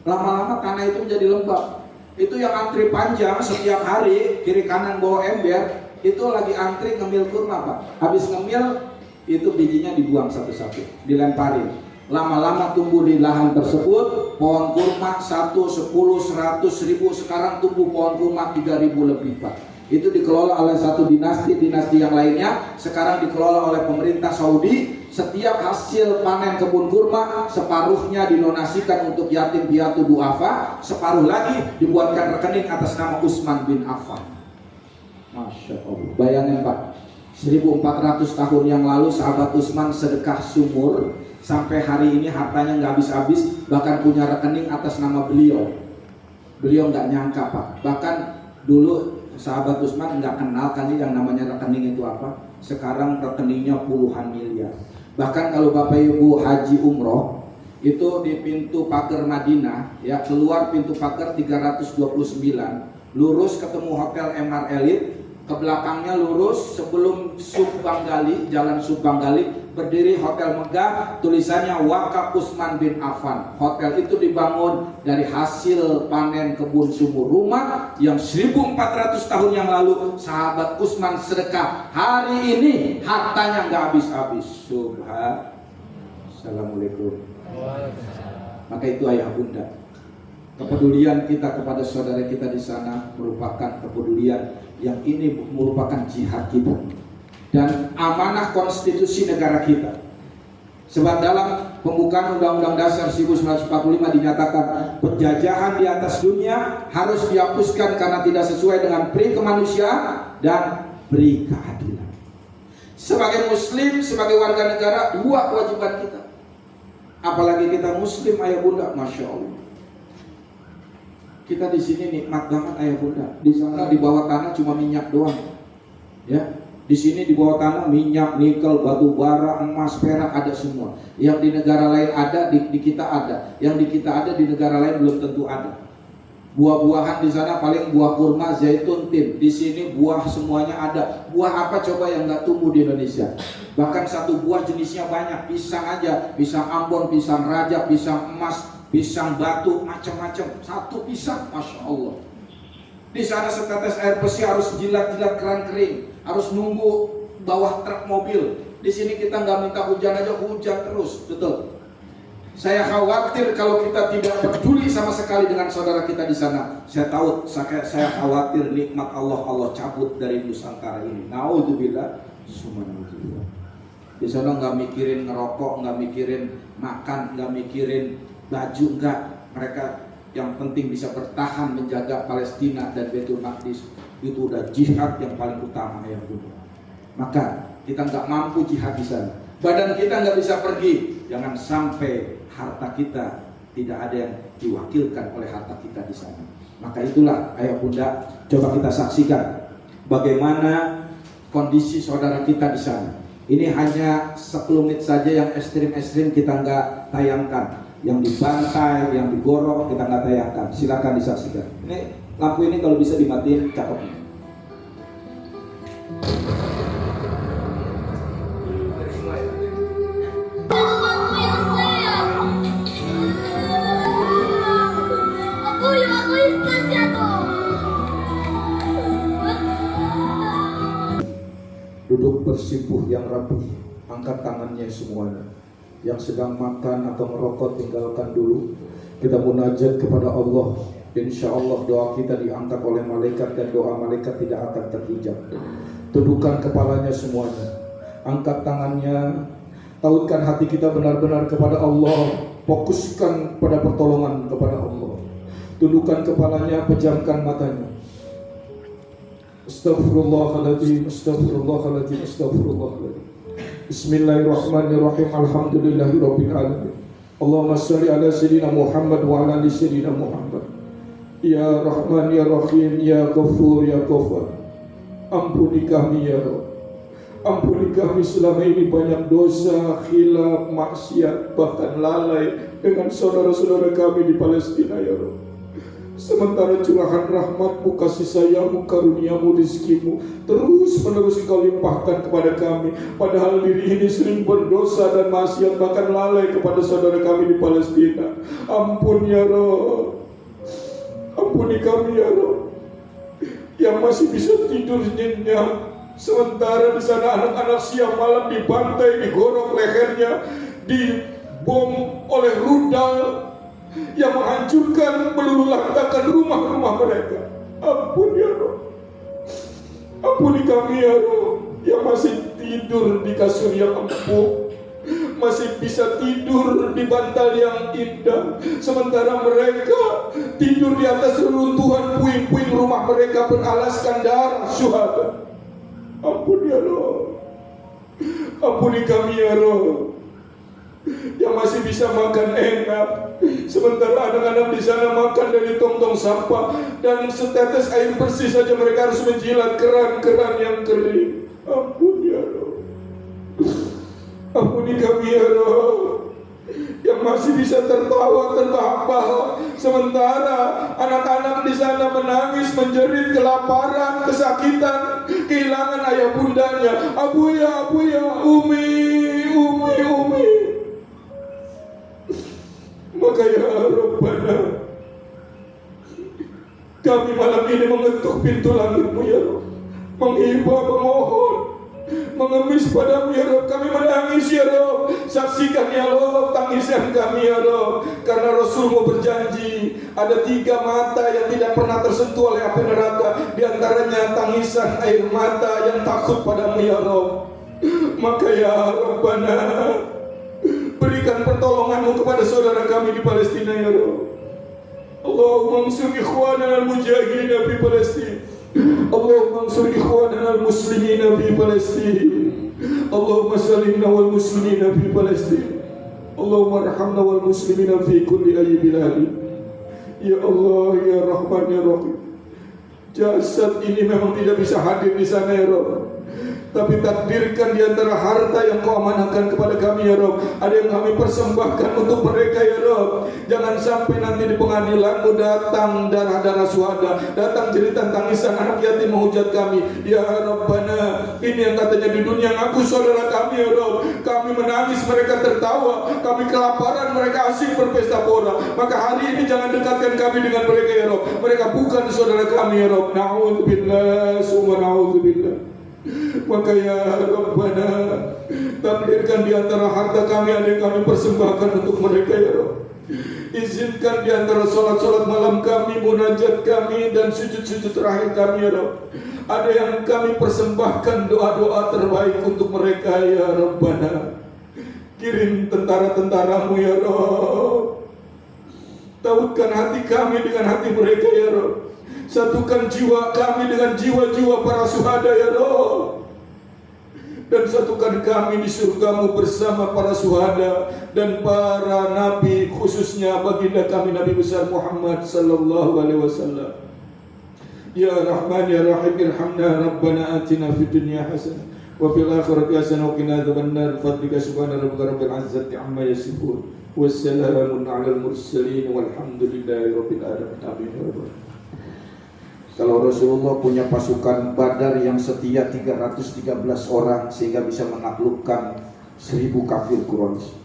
Lama-lama tanah itu menjadi lembab. Itu yang antri panjang setiap hari kiri kanan bawa ember. Itu lagi antri ngemil kurma Pak. Habis ngemil itu bijinya dibuang satu-satu, dilemparin. Lama-lama tumbuh di lahan tersebut pohon kurma 1, 10, 100, 1000. Sekarang tumbuh pohon kurma 3000 lebih Pak. Itu dikelola oleh satu dinasti yang lainnya. Sekarang dikelola oleh pemerintah Saudi. Setiap hasil panen kebun kurma separuhnya didonasikan untuk yatim piatu duafa, separuh lagi dibuatkan rekening atas nama Utsman bin Affan. Masya Allah. Bayangin Pak, 1400 tahun yang lalu sahabat Utsman sedekah sumur, sampai hari ini hartanya nggak habis-habis, bahkan punya rekening atas nama beliau. Beliau nggak nyangka Pak, bahkan dulu sahabat Utsman nggak kenal kan yang namanya rekening itu apa. Sekarang rekeningnya puluhan miliar. Bahkan kalau Bapak Ibu haji umroh, itu di pintu pagar Madinah, ya keluar pintu pagar 329, lurus ketemu Hotel MR Elite, ke belakangnya lurus sebelum Subanggali, jalan Subanggali, berdiri Hotel Megah, tulisannya Wakaf Utsman bin Affan. Hotel itu dibangun dari hasil panen kebun sumur, rumah yang 1400 tahun yang lalu sahabat Utsman sedekah. Hari ini hartanya nggak habis-habis. Subhan. Assalamualaikum. Maka itu ayah bunda, kepedulian kita kepada saudara kita di sana merupakan kepedulian yang ini merupakan jihad kita dan amanah konstitusi negara kita. Sebab dalam pembukaan Undang-Undang Dasar 1945 dinyatakan penjajahan di atas dunia harus dihapuskan karena tidak sesuai dengan pri kemanusiaan dan pri keadilan. Sebagai muslim, sebagai warga negara, dua kewajiban kita. Apalagi kita muslim ayah bunda, masya Allah. Kita di sini nikmat banget ayah bunda. Di sana di bawah tanah cuma minyak doang. Ya, di sini di bawah tanah minyak, nikel, batu bara, emas, perak ada semua. Yang di negara lain ada, di kita ada. Yang di kita ada di negara lain belum tentu ada. Buah-buahan di sana paling buah kurma, zaitun, tin. Di sini buah semuanya ada. Buah apa coba yang nggak tumbuh di Indonesia? Bahkan satu buah jenisnya banyak. Pisang aja, pisang Ambon, pisang Raja, pisang emas, pisang batu, macam-macam. Satu pisang, masya Allah. Di sana setetes air bersih harus jilat-jilat keran kering, harus nunggu bawah truk mobil. Di sini kita nggak minta hujan aja, hujan terus, betul. Saya khawatir kalau kita tidak peduli sama sekali dengan saudara kita di sana. Saya tahu, saya khawatir nikmat Allah cabut dari Nusantara ini. Naudzubillah, subhanallah. Di sana nggak mikirin ngerokok, nggak mikirin makan, nggak mikirin baju, nggak. Mereka yang penting bisa bertahan menjaga Palestina dan Baitul Maqdis. Itu udah jihad yang paling utama ya Bu. Maka kita nggak mampu jihad di sana. Badan kita nggak bisa pergi. Jangan sampai harta kita tidak ada yang diwakilkan oleh harta kita di sana. Maka itulah ayah bunda, coba kita saksikan bagaimana kondisi saudara kita di sana. Ini hanya sekelumit saja yang ekstrim-ekstrim kita nggak tayangkan. Yang dibantai, yang digorok kita nggak tayangkan. Silakan disaksikan. Ini lampu ini kalau bisa dimatiin cakep. Duduk bersimpuh yang rapi, angkat tangannya semuanya. Yang sedang makan atau merokok tinggalkan dulu. Kita munajat kepada Allah. Insya Allah doa kita diangkat oleh malaikat dan doa malaikat tidak akan terhijab. Tundukkan kepalanya semuanya, angkat tangannya, tautkan hati kita benar-benar kepada Allah. Fokuskan pada pertolongan kepada Allah. Tundukkan kepalanya, pejamkan matanya. Astaghfirullahaladzim, astaghfirullahaladzim, astaghfirullahaladzim. Bismillahirrahmanirrahim. Alhamdulillahirabbil alamin. Allahumma shalli ala sayyidina Muhammad wa ala ali sayyidina Muhammad. Ya Rahman ya Rahim ya Ghafur ya Ghaffar. Ampuni kami ya Rabb. Ampuni kami selama ini banyak dosa, khilaf, maksiat, bahkan lalai dengan saudara-saudara kami di Palestina ya Rabb. Sementara curahan rahmat-Mu, kasih sayang-Mu, karunia-Mu, rizki-Mu terus menerus Engkau limpahkan kepada kami. Padahal diri ini sering berdosa dan maksiat, bahkan lalai kepada saudara kami di Palestina. Ampun ya Rabb. Ampuni kami ya Rabb. Yang masih bisa tidur nyenyak, sementara di sana anak-anak siang malam dibantai, digorok lehernya, dibom oleh rudal yang menghancurkan, meluluhlantakkan rumah-rumah mereka. Ampun ya Rabb. Ampuni kami ya Rabb, yang masih tidur di kasur yang empuk, masih bisa tidur di bantal yang indah, sementara mereka tidur di atas reruntuhan puing-puing rumah mereka beralaskan darah. syuhada. Ampun ya Allah. Ampuni kami ya Allah, yang masih bisa makan enak, sementara anak-anak di sana makan dari tong-tong sampah dan setetes air bersih saja mereka harus menjilat keran-keran yang kering. Ampun ya Allah. Ampuni kami ya Allah, yang masih bisa tertawa terbahak-bahak, sementara anak-anak di sana menangis, menjerit kelaparan, kesakitan, kehilangan ayah bundanya. Abuya, Umi. Maka ya Rabbana, kami malam ini mengetuk pintu langit-Mu ya Rabb, menghibah, memohon, mengemis padamu ya Rabb. Kami menangis ya Rabb, saksikan ya Rabb tangisan kami ya Rabb. Karena Rasul-Mu berjanji, ada 3 mata yang tidak pernah tersentuh oleh api neraka, di antaranya tangisan air mata yang takut padamu ya Rabb. Maka ya Rabbana, berikan pertolongan-Mu kepada saudara kami di Palestina ya Rabb. Allahumma ansur ikhwanana al-mujahidin fi Palestin. Allahumma ansur ikhwanana al-muslimin fi Palestin. Allahumma salimna wal muslimin fi Palestin. Allahumma arhamna wal muslimin fi kulli ayyi biladi. Ya Allah, ya Rahman, ya Rahim. Jasad ini memang tidak bisa hadir di sana ya Rabb, tapi takdirkan di antara harta yang Kau amanahkan kepada kami ya Rabb, ada yang kami persembahkan untuk mereka ya Rabb. Jangan sampai nanti di pengadilan-Mu datang darah-darah syuhada, datang cerita tangisan anak yatim menghujat kami. Ya Rabbana, ini yang katanya di dunia ngaku saudara kami ya Rabb. Kami menangis, mereka tertawa. Kami kelaparan, mereka asik berpesta pora. Maka hari ini jangan dekatkan kami dengan mereka ya Rabb. Mereka bukan saudara kami ya Rabb. Na'udzubillah, summa na'udzubillah. Maka ya Rabbana, takdirkan di antara harta kami ada yang kami persembahkan untuk mereka ya Rabb. Izinkan di antara solat-solat malam kami, munajat kami, dan sujud-sujud terakhir kami ya Rabb, ada yang kami persembahkan doa-doa terbaik untuk mereka ya Rabbana. Kirim tentara-tentara-Mu ya Rabb, tautkan hati kami dengan hati mereka ya Rabb. Satukan jiwa kami dengan jiwa-jiwa para syuhada ya Rabb, dan satukan kami di surga-Mu bersama para syuhada dan para nabi, khususnya baginda kami Nabi besar Muhammad sallallahu alaihi wasallam. Ya Rahman ya Rahim, irhamna Rabbana atina fid dunya hasanah wa fil akhirati hasanah wa qina adzabannar. Fadlika subhana rabbika rabbil izzati amma yasifun, wassalamun alal mursalin walhamdulillahi rabbil alamin. Amin. Kalau Rasulullah punya pasukan Badar yang setia 313 orang sehingga bisa menaklukkan 1000 kafir Quraisy.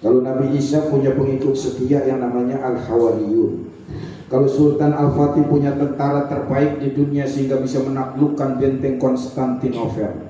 Kalau Nabi Isa punya pengikut setia yang namanya Al-Hawariyun. Kalau Sultan Al-Fatih punya tentara terbaik di dunia sehingga bisa menaklukkan benteng Konstantinopel.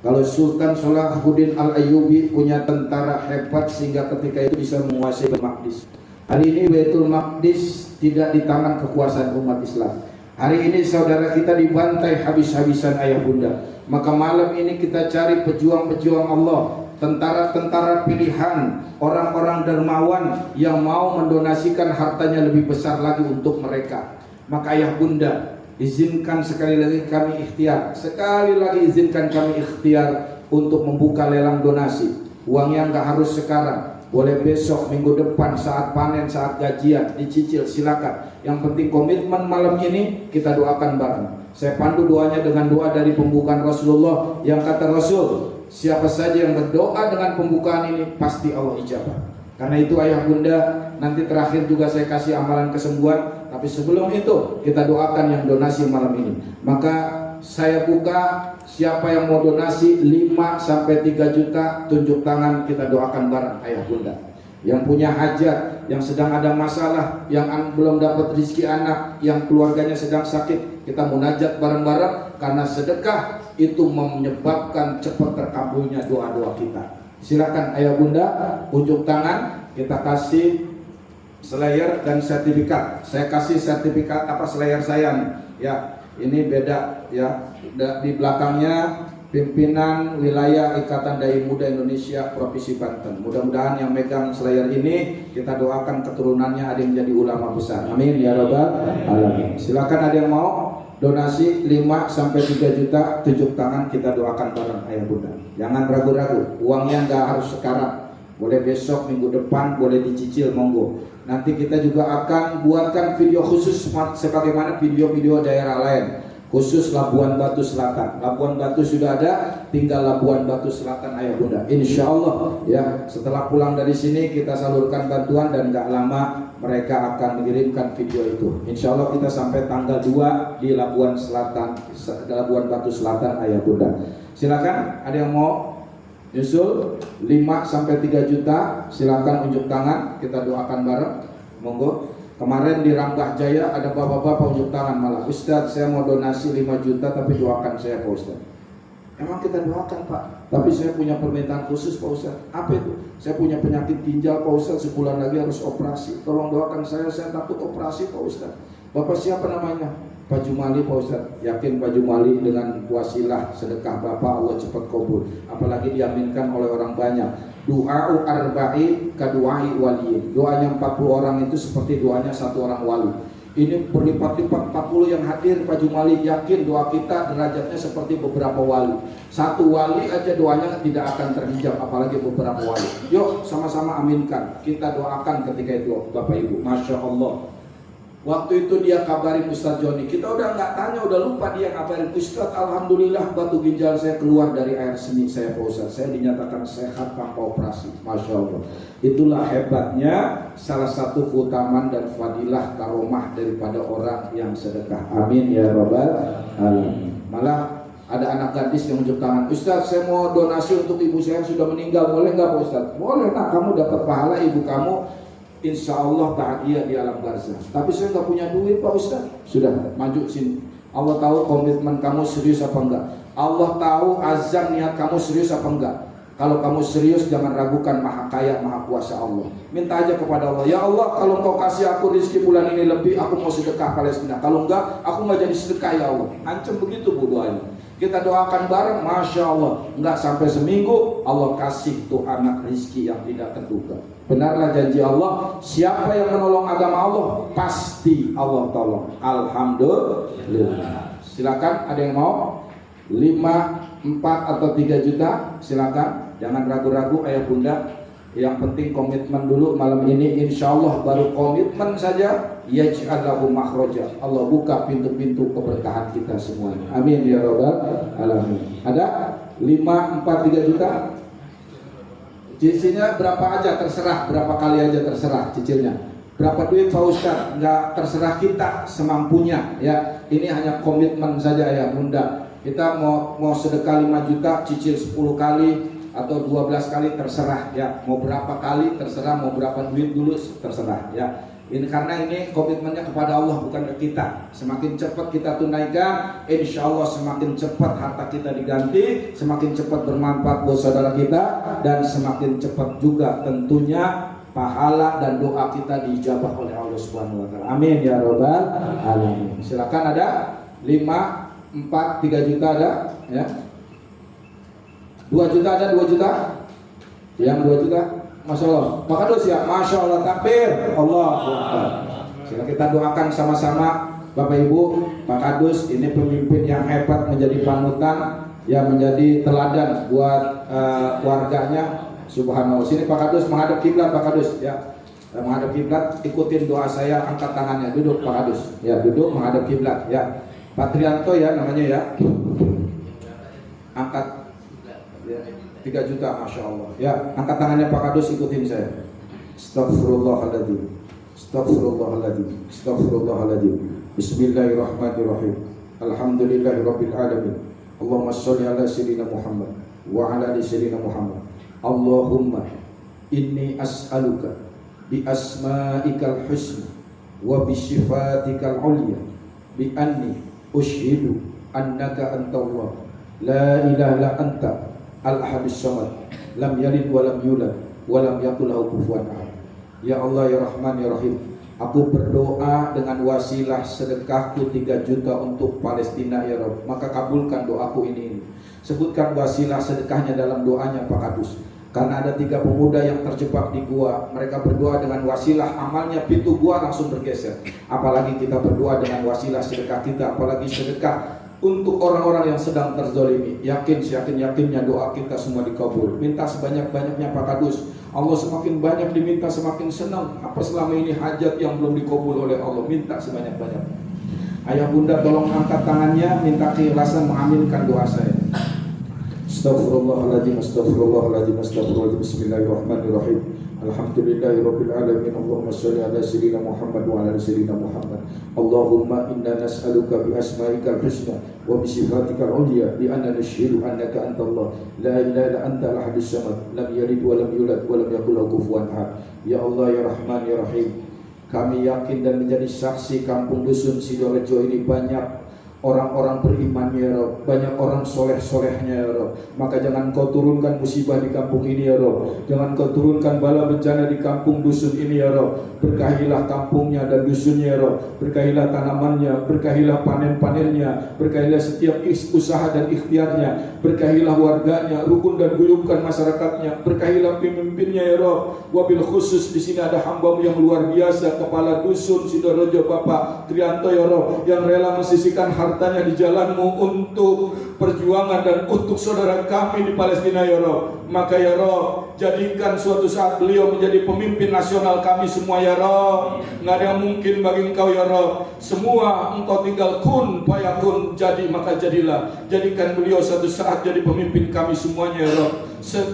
Kalau Sultan Salahuddin Al-Ayyubi punya tentara hebat sehingga ketika itu bisa menguasai Baitul Maqdis. Hari ini Baitul Maqdis tidak di tangan kekuasaan umat Islam. Hari ini saudara kita dibantai habis-habisan ayah bunda. Maka malam ini kita cari pejuang-pejuang Allah, tentara-tentara pilihan, orang-orang dermawan yang mau mendonasikan hartanya lebih besar lagi untuk mereka. Maka ayah bunda, izinkan sekali lagi kami ikhtiar, sekali lagi izinkan kami ikhtiar untuk membuka lelang donasi. Uangnya nggak harus sekarang, boleh besok, minggu depan, saat panen, saat gajian, dicicil, silakan. Yang penting komitmen malam ini kita doakan bareng. Saya pandu doanya dengan doa dari pembukaan Rasulullah yang kata Rasul, siapa saja yang berdoa dengan pembukaan ini pasti Allah ijabah. Karena itu ayah bunda, nanti terakhir juga saya kasih amalan kesembuhan. Tapi sebelum itu kita doakan yang donasi malam ini. Maka saya buka, siapa yang mau donasi 5-3 juta, tunjuk tangan, kita doakan bareng ayah bunda. Yang punya hajat, yang sedang ada masalah, yang belum dapat rezeki anak, yang keluarganya sedang sakit, kita munajat bareng-bareng. Karena sedekah itu menyebabkan cepat terkabulnya doa-doa kita. Silakan ayah bunda, unjuk tangan, kita kasih slayer dan sertifikat. Saya kasih sertifikat apa slayer saya nih, ya. Ini beda ya, di belakangnya pimpinan wilayah Ikatan Dai Muda Indonesia Provinsi Banten. Mudah-mudahan yang megang slayer ini kita doakan keturunannya ada yang jadi ulama besar. Amin ya rabbal alamin. Silakan, ada yang mau? donasi 5 sampai 3 juta, tunjuk tangan, kita doakan bareng ayah bunda. Jangan ragu-ragu, uangnya nggak harus sekarang, boleh besok, minggu depan, boleh dicicil, monggo. Nanti kita juga akan buatkan video khusus sebagaimana video-video daerah lain, khusus Labuan Batu Selatan. Labuan Batu sudah ada, tinggal Labuan Batu Selatan ayah bunda. Insya Allah ya, setelah pulang dari sini kita salurkan bantuan dan nggak lama mereka akan mengirimkan video itu. Insya Allah kita sampai tanggal 2 di Labuan Selatan, Labuan Batu Selatan ayah bunda. Silakan, ada yang mau nyusul 5 sampai 3 juta, silakan unjuk tangan, kita doakan bareng. Monggo. Kemarin di Rambah Jaya ada bapak-bapak unjuk tangan malah, Ustadz saya mau donasi 5 juta tapi doakan saya Pak Ustadz. Emang kita doakan Pak, tapi saya punya permintaan khusus Pak Ustadz. Apa itu? Saya punya penyakit ginjal Pak Ustadz, sebulan lagi harus operasi, tolong doakan saya takut operasi Pak Ustadz. Bapak siapa namanya? Pak Jumali Pak Ustadz. Yakin Pak Jumali dengan wasilah sedekah Bapak Allah cepat kabul, apalagi diaminkan oleh orang banyak. Doa arba'i kaduai wali, doanya 40 orang itu seperti doanya satu orang wali. Ini berlipat-lipat 40 yang hadir Pak Jumali, yakin doa kita derajatnya seperti beberapa wali. Satu wali aja doanya tidak akan terhijab, apalagi beberapa wali. Yuk sama-sama aminkan, kita doakan ketika itu Bapak Ibu. Masya Allah. Waktu itu dia kabarin Ustadz Joni, kita udah nggak tanya, udah lupa dia ngabarin, Ustadz alhamdulillah batu ginjal saya keluar dari air seni saya Pak Ustadz, saya dinyatakan sehat tanpa operasi. Masya Allah. Itulah hebatnya salah satu keutamaan dan fadilah karomah daripada orang yang sedekah. Amin ya rabbal alamin. Malah ada anak gadis yang unjuk tangan, Ustadz saya mau donasi untuk ibu saya yang sudah meninggal, boleh nggak Pak Ustadz? Boleh nak, kamu dapat pahala ibu kamu insya Allah bahagia di alam barzah. Tapi saya nggak punya duit Pak Ustaz. Sudah, maju sini. Allah tahu komitmen kamu serius apa enggak. Allah tahu azam niat kamu serius apa enggak. Kalau kamu serius jangan ragukan maha kaya maha kuasa Allah. Minta aja kepada Allah, ya Allah kalau kau kasih aku rezeki bulan ini lebih, aku mau sedekah Palestina. Kalau enggak, aku nggak jadi sedekah ya Allah. Ancam begitu bu doanya. Kita doakan bareng, Masya Allah. Enggak sampai seminggu Allah kasih tuh anak rezeki yang tidak terduga. Benarlah janji Allah, siapa yang menolong agama Allah pasti Allah tolong. Alhamdulillah. Silakan, ada yang mau 5, 4 atau 3 juta, silakan. Jangan ragu-ragu ayah bunda. Yang penting komitmen dulu malam ini, insya Allah baru komitmen saja yaj'allahu makhraja. Allah buka pintu-pintu keberkahan kita semuanya. Amin ya rabbal alamin. Ada 5, 4, 3 juta. Cicilnya berapa aja terserah, berapa kali aja terserah cicilnya. Berapa duit Pak Ustadz? Enggak, terserah kita semampunya ya. Ini hanya komitmen saja ya bunda. Kita mau sedekah 5 juta, cicil 10 kali atau 12 kali terserah ya. Mau berapa kali terserah, mau berapa duit dulu terserah ya. Ini karena ini komitmennya kepada Allah bukan ke kita. Semakin cepat kita tunaikan, insya Allah semakin cepat harta kita diganti, semakin cepat bermanfaat buat saudara kita, dan semakin cepat juga tentunya pahala dan doa kita dijabah oleh Allah Subhanahu Wa Taala. Amin ya robbal alamin. Silakan, ada 5, 4, 3 juta ada ya. 2 juta ada, 2 juta. Yang 2 juta. Masya Allah, Pak Kadus ya, Masya Allah, takbir, Allah Akbar. Sila kita doakan sama-sama Bapak Ibu, Pak Kadus ini pemimpin yang hebat, menjadi panutan, ya menjadi teladan buat keluarganya. Subhanallah. Sini Pak Kadus menghadap kiblat Pak Kadus ya, menghadap kiblat, ikutin doa saya, angkat tangannya, duduk Pak Kadus, ya duduk menghadap kiblat ya. Pak Trianto ya namanya ya, angkat ya. 3 juta, Masya Allah ya, angkat tangannya Pak Kadus, ikutin saya. Astagfirullahaladzim, Astagfirullahaladzim, Astagfirullahaladzim. Bismillahirrahmanirrahim. Alhamdulillahirabbil alamin. Allahumma sholli ala sayyidina Muhammad wa ala ali sayyidina Muhammad. Allahumma inni as'aluka bi asma'ikal husna wa bi sifatikal ulya bi anni ushhidu annaka antallah la ilaha illa anta al-ahadus samad lam yalid wa lam yulad wa lam yakul lahu kufuwan ahad. Ya Allah ya Rahman ya Rahim, aku berdoa dengan wasilah sedekahku 3 juta untuk Palestina ya Rabb, maka kabulkan doaku ini. Sebutkan wasilah sedekahnya dalam doanya Pak Kadus. Karena ada 3 pemuda yang terjebak di gua. Mereka berdoa dengan wasilah amalnya, pintu gua langsung bergeser. Apalagi kita berdoa dengan wasilah sedekah kita, apalagi sedekah untuk orang-orang yang sedang terzolimi. Yakin-yakinnya doa kita semua dikabul. Minta sebanyak-banyaknya Pak Kadus. Allah semakin banyak diminta semakin senang. Apa selama ini hajat yang belum dikabul oleh Allah, minta sebanyak-banyaknya. Ayah bunda tolong angkat tangannya, minta keikhlasan mengaminkan doa saya. Astaghfirullahaladzim, astaghfirullahaladzim, astaghfirullahaladzim. Bismillahirrahmanirrahim. Alhamdulillahirabbil alamin. Allahumma shalli ala sayyidina Muhammad wa ala sayyidina Muhammad. Allahumma inna nas'aluka bi asma'ikal husna wa bi sifatikal ulya bi anna nashhadu annaka antallah la ilaha illa anta al-ahadus samad lam yalid wa lam yulad wa lam yakul lahu kufuwan ahad. Ya Allah ya Rahman ya Rahim, kami yakin dan menjadi saksi kampung dusun Sidorejo ini banyak orang-orang beriman ya Rob, banyak orang soleh-solehnya ya Rob. Maka jangan kau turunkan musibah di kampung ini ya Rob, jangan kau turunkan bala bencana di kampung dusun ini ya Rob. Berkahilah kampungnya dan dusunnya ya Rob, berkahilah tanamannya, berkahilah panen-panennya, berkahilah setiap usaha dan ikhtiarnya, berkahilah warganya, rukun dan guyuban masyarakatnya, berkahilah pemimpinnya ya Rob. Wabil khusus di sini ada hamba-Mu yang luar biasa, Kepala Dusun Sidorejo Bapak Trianto ya Rob, yang rela mensisihkan hartanya di jalan-Mu untuk perjuangan dan untuk saudara kami di Palestina ya Rob. Maka ya Rob, jadikan suatu saat beliau menjadi pemimpin nasional kami semua ya Rob. Nggak ada yang mungkin bagi Engkau ya Rob. Semua Engkau tinggal kun fayakun, jadi maka jadilah. Jadikan beliau suatu saat jadi pemimpin kami semuanya ya Rob,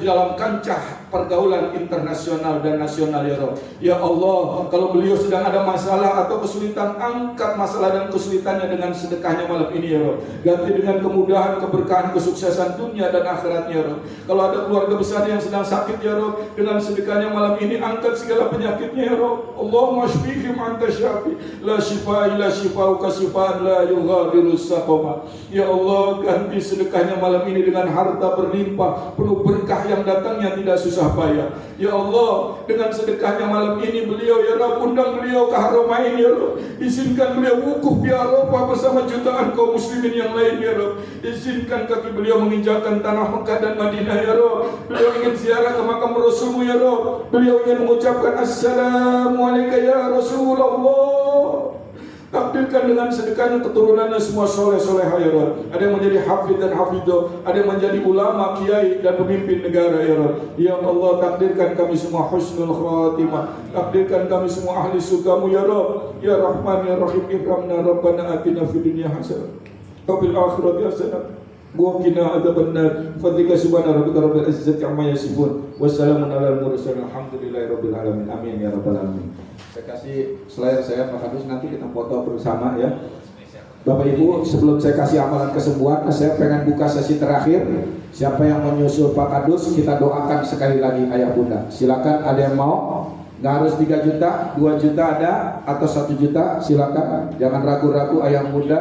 dalam kancah pergaulan internasional dan nasional ya Rob. Ya Allah, kalau beliau sedang ada masalah atau kesulitan, angkat masalah dan kesulitannya dengan sedekahnya malam ini ya Rob. Ganti dengan kemudahan, keberkahan, kesuksesan dunia dan akhiratnya ya Rob. Kalau ada keluarga besar yang sedang sakit ya Rob, dengan sedekahnya malam ini angkat segala penyakitnya ya Rob. Allahumma shfihim anta syafi, la shifa illa shifauka shifaan la yughadiru saqama. Ya Allah, ganti sedekahnya malam ini dengan harta berlimpah, penuh berkah yang datangnya tidak susah payah. Ya Allah, dengan sedekahnya malam ini beliau ya Rabb, undang beliau ke Haramain ya Rabb. Izinkan beliau wukuf di Arafah bersama jutaan kaum muslimin yang lain ya Rabb. Izinkan kaki beliau menginjakan tanah Mekah dan Madinah ya Rabb. Beliau ingin ziarah ke makam Rasul-Mu ya Rabb. Beliau ingin mengucapkan Assalamualaikum ya Rasulullah. Takdirkan dengan sedekahnya keturunannya semua soleh-soleh ya Rabb. Ada yang menjadi hafid dan hafidah, ada yang menjadi ulama, kiai dan pemimpin negara ya Rabb. Ya Allah, takdirkan kami semua husnul khatimah. Takdirkan kami semua ahli surga-Mu ya Rabb. Ya Rahman ya Rahim, ikramna Rabbana atina fid dunya hasanah wa fil akhirati hasanah wa qina adzabannar. Fadlika subhana rabbika rabbil izzati amma yasifun. Wassalamun alal mursalin. Alhamdulillahi rabbil alamin. Amin ya rabbal alamin. Saya kasih slide saya Pak Kadus, nanti kita foto bersama ya. Bapak Ibu, sebelum saya kasih amalan kesembuhan, saya pengen buka sesi terakhir. Siapa yang menyusul Pak Kadus, kita doakan sekali lagi ayah bunda. Silakan, ada yang mau? Nggak harus 3 juta, 2 juta ada, atau 1 juta, silakan. Jangan ragu-ragu ayah bunda.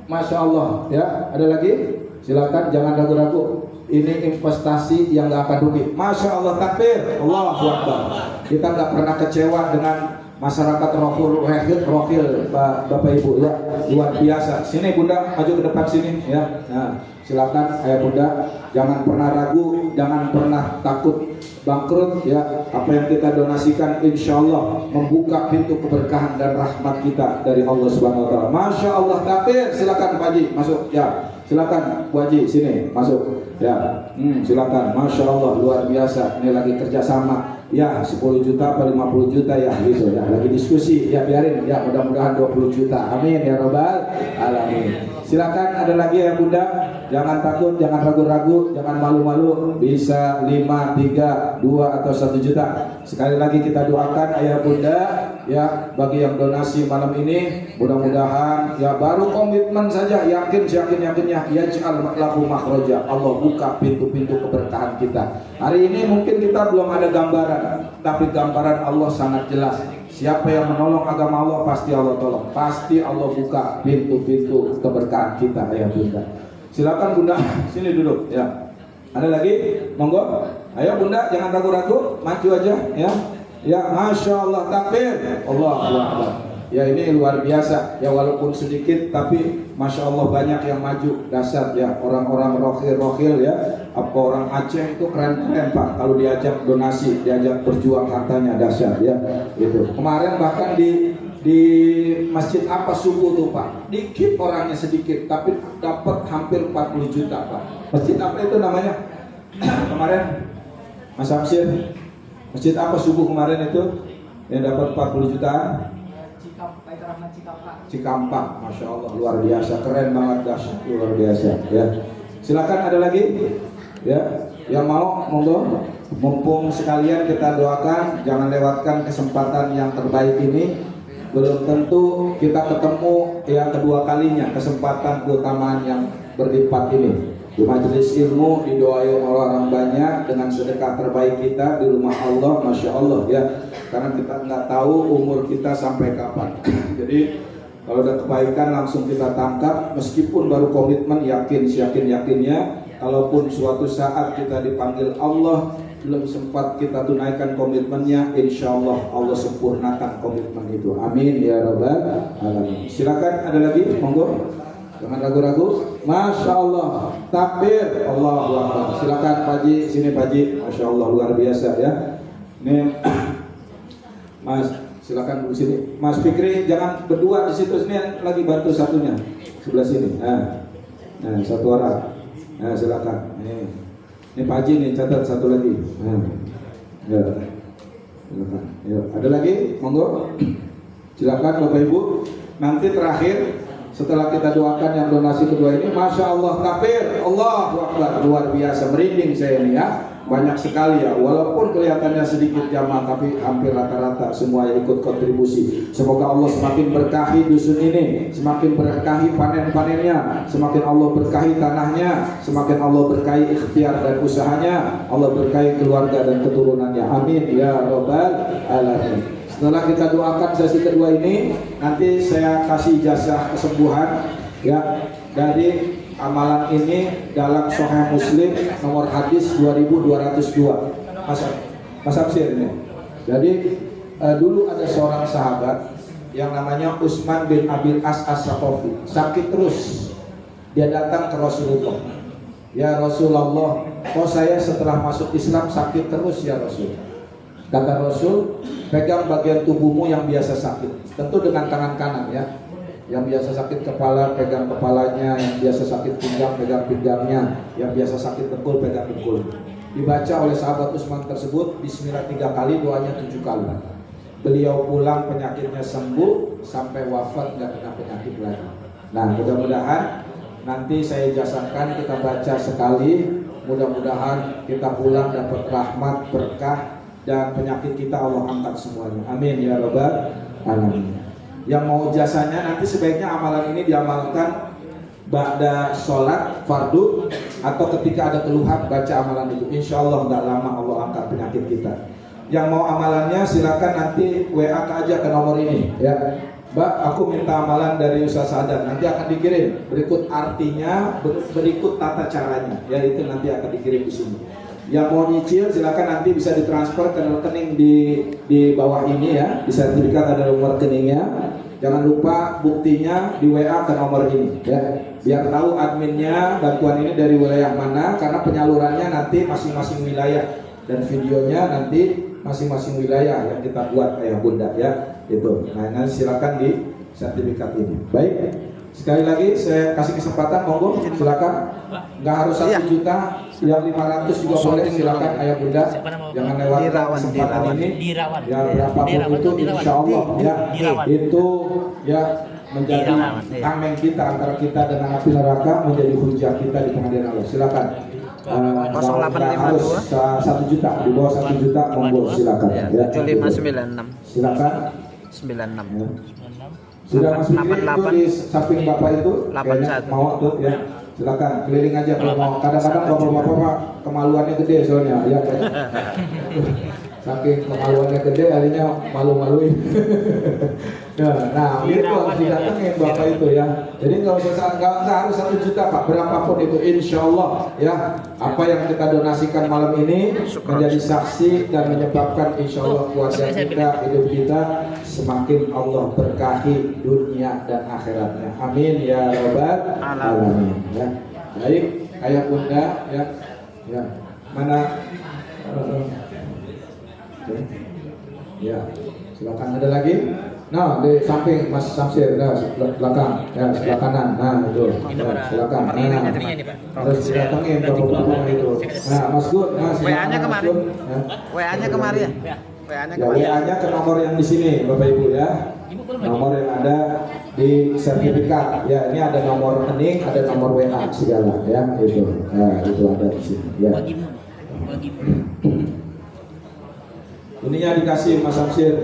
Masya Allah ya, ada lagi? Silakan, jangan ragu-ragu. Ini investasi yang nggak akan rugi. Masya Allah, takbir, Allahu Akbar. Kita nggak pernah kecewa dengan masyarakat rohil Bapak Ibu ya, luar biasa. Sini bunda, maju ke depan sini ya. Nah, silakan ayah bunda, jangan pernah ragu, jangan pernah takut bangkrut ya. Apa yang kita donasikan insya Allah membuka pintu keberkahan dan rahmat kita dari Allah Subhanahu Wa Taala. Masya Allah, takbir. Silakan Pak Haji masuk ya. Silakan Bu Haji sini masuk ya. Silakan. Masya Allah, luar biasa. Ini lagi kerjasama ya, 10 juta atau 50 juta ya gitu ya, lagi diskusi ya, biarin ya, mudah-mudahan 20 juta, amin ya robbal alamin. Silakan, ada lagi ya bunda, jangan takut, jangan ragu-ragu, jangan malu-malu, bisa 5, 3, 2 atau 1 juta. Sekali lagi kita doakan ayah bunda ya, bagi yang donasi malam ini, mudah-mudahan ya baru komitmen saja, yakinnya yaj'al lahu makhraja, Allah buka pintu-pintu keberkahan kita. Hari ini mungkin kita belum ada gambaran, tapi gambaran Allah sangat jelas. Siapa yang menolong agama Allah, pasti Allah tolong, pasti Allah buka pintu-pintu keberkahan kita ya bunda. Silakan bunda, sini duduk ya. Ada lagi? Monggo. Ayo bunda, jangan ragu-ragu, maju aja ya. Ya, Masya Allah, takbir, Allahu Akbar. Ya, ini luar biasa ya, walaupun sedikit tapi Masya Allah banyak yang maju, dasar ya, orang-orang rohil ya. Apa orang Aceh itu keren-keren Pak, kalau diajak donasi, diajak berjuang hartanya dahsyat ya. Gitu. Kemarin bahkan di masjid apa subuh tuh Pak, dikit orangnya sedikit, tapi dapat hampir 40 juta Pak. Masjid apa itu namanya? Kemarin Mas Hamsir, masjid apa subuh kemarin itu yang dapat 40 juta? Cikampek, Masya Allah, luar biasa, keren banget, dahsyat, luar biasa ya. Silakan ada lagi ya, yang mau monggo. Mumpung sekalian kita doakan, jangan lewatkan kesempatan yang terbaik ini. Belum tentu kita ketemu yang kedua kalinya kesempatan keutamaan yang berlipat ini. Di majelis ilmu didoai oleh orang banyak dengan sedekah terbaik kita di rumah Allah, Masya Allah ya. Karena kita nggak tahu umur kita sampai kapan. Jadi kalau ada kebaikan langsung kita tangkap, meskipun baru komitmen, yakinnya. Kalaupun suatu saat kita dipanggil Allah, belum sempat kita tunaikan komitmennya, insya Allah Allah sempurnakan komitmen itu. Amin ya rabbal alamin. Silakan ada lagi, monggo. Jangan ragu-ragu. Masya Allah, takbir, Allahu Akbar. Silakan Pak Haji, sini Pak Haji. Masya Allah luar biasa ya. Ini Mas, silakan dulu sini. Mas Fikri jangan berdua di situ, sini lagi bantu satunya sebelah sini. Nah satu orang. Nah silakan. Ini Pak Haji nih, catat satu lagi. Ya. Silakan. Ya. Ada lagi, monggo. Silakan Bapak Ibu. Nanti terakhir setelah kita doakan yang donasi kedua ini, Masya Allah, takbir, Allahu Akbar, luar biasa, merinding saya ini ya, banyak sekali ya, walaupun kelihatannya sedikit jamaah, tapi hampir rata-rata semua yang ikut kontribusi. Semoga Allah semakin berkahi dusun ini, semakin berkahi panen-panennya, semakin Allah berkahi tanahnya, semakin Allah berkahi ikhtiar dan usahanya, Allah berkahi keluarga dan keturunannya. Amin ya rabbal alamin. Setelah kita doakan sesi kedua ini, nanti saya kasih jasa kesembuhan ya dari amalan ini dalam Sahih Muslim nomor hadis 2202. Mas Absir ini. Jadi dulu ada seorang sahabat yang namanya Utsman bin Abil As As-Saqafi, sakit terus. Dia datang ke Rasulullah. Ya Rasulullah, kok saya setelah masuk Islam sakit terus ya Rasul? Kata Rasul, pegang bagian tubuhmu yang biasa sakit, tentu dengan tangan kanan ya. Yang biasa sakit kepala, pegang kepalanya. Yang biasa sakit pinggang, pegang pinggangnya. Yang biasa sakit dengkul, pegang dengkul. Dibaca oleh sahabat Utsman tersebut, Bismillah 3 kali, doanya 7 kali. Beliau pulang penyakitnya sembuh, sampai wafat nggak kena penyakit lagi. Nah mudah-mudahan nanti saya jasakan kita baca sekali. Mudah-mudahan kita pulang dapat rahmat, berkah, dan penyakit kita Allah angkat semuanya. Amin ya rabbal alamin. Yang mau jasanya nanti sebaiknya amalan ini diamalkan ba'da sholat fardu atau ketika ada keluhan baca amalan itu. Insya Allah nggak lama Allah angkat penyakit kita. Yang mau amalannya silakan nanti WA aja ke nomor ini ya. Mbak, aku minta amalan dari Ustaz Sadar, nanti akan dikirim. Berikut artinya, berikut tata caranya. Ya itu nanti akan dikirim di sini. Yang mau nyicil silakan nanti bisa ditransfer ke rekening di bawah ini ya. Di sertifikat ada nomor rekeningnya. Jangan lupa buktinya di WA ke nomor ini ya. Biar tahu adminnya bantuan ini dari wilayah mana, karena penyalurannya nanti masing-masing wilayah dan videonya nanti masing-masing wilayah yang kita buat ayah bunda ya. Itu. Nah, nanti silakan di sertifikat ini. Baik. Sekali lagi saya kasih kesempatan, monggo silakan. Nggak harus 1 juta, yang 500 juga boleh, silakan ayah bunda. Jangan lewatkan kesempatan ini. Ya berapapun itu, insya Allah ya itu ya menjadi tameng kita antara kita dengan api neraka, menjadi hujah kita di pengadilan Allah. Silakan. 0852 harus 1 juta, di bawah 1 juta monggo silakan. Ya, 7596. Silakan. 96. Sudah Mas Fikri itu di samping Bapak itu 81. mau tuh ya. Silakan keliling aja kalau mau. Kadang-kadang bapak-bapak kemaluannya gede soalnya ya. Saking kemaluannya gede, akhirnya malu-maluin. Nah, itu harus didatengin Bapak itu ya. Jadi nggak harus 1 juta Pak, berapapun itu, insya Allah ya. Apa yang kita donasikan malam ini menjadi saksi dan menyebabkan insya Allah keluarga kita, hidup kita semakin Allah berkahi dunia dan akhiratnya. Amin ya rabbal alamin. Ya. Baik, ayah bunda ya. Ya, mana? Oke. Ya, silakan ada lagi. Nah, di samping Mas Samsir, nah, belakang, ya sebelah kanan. Nah, itu. Ya, silakan. Nah, harus didatengin bapak-bapak itu. Nah, Mas Gun, nah, silakan, WA-nya Mas kemari. Gun. Ya. WA-nya kemari ya? WA-nya Ya, kemari. WA-nya ke nomor yang di sini, Bapak Ibu ya. Nomor yang ada di sertifikat. Ya, ini ada nomor rekening, ada nomor WA segala ya, itu. Nah, itu ada di sini. Ya. Ininya dikasih Mas Samsir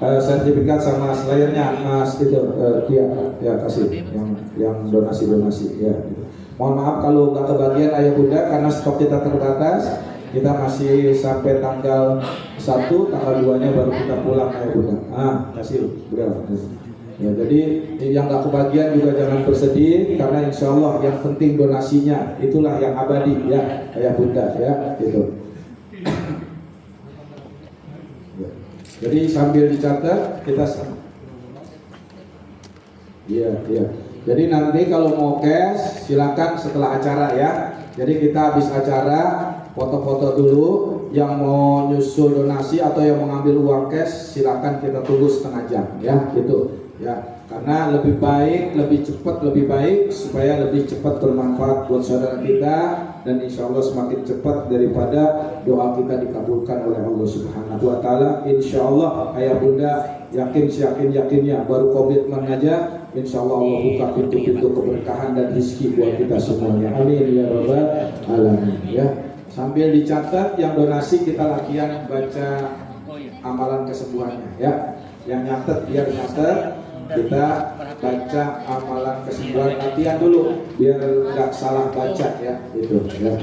sertifikat sama slayernya Mas itu dia ya kasih yang donasi ya. Gitu. Mohon maaf kalau nggak kebagian ayah bunda karena stok kita terbatas. Kita masih sampai tanggal 1, tanggal 2-nya baru kita pulang ayah bunda. Kasih berapa? Ya, jadi yang nggak kebagian juga jangan bersedih karena insya Allah yang penting donasinya itulah yang abadi ya ayah bunda ya gitu. Jadi sambil dicatat kita iya. Jadi nanti kalau mau cash silakan setelah acara ya. Jadi kita habis acara foto-foto dulu. Yang mau nyusul donasi atau yang mengambil uang cash silakan kita tunggu setengah jam ya gitu ya. Karena lebih baik, lebih cepat, lebih baik supaya lebih cepat bermanfaat buat saudara kita dan insya Allah semakin cepat daripada doa kita dikabulkan oleh Allah Subhanahu Wa Taala. Insya Allah ayah bunda yakinnya baru komitmen aja, insya Allah Allah buka pintu-pintu keberkahan dan rezeki buat kita semuanya. Amin ya rabbal alamin ya. Sambil dicatat yang donasi kita latihan baca amalan kesembuhannya ya. Yang nyatet biar nyatet. Kita baca amalan kesembuhan latihan dulu biar nggak salah baca ya itu ya.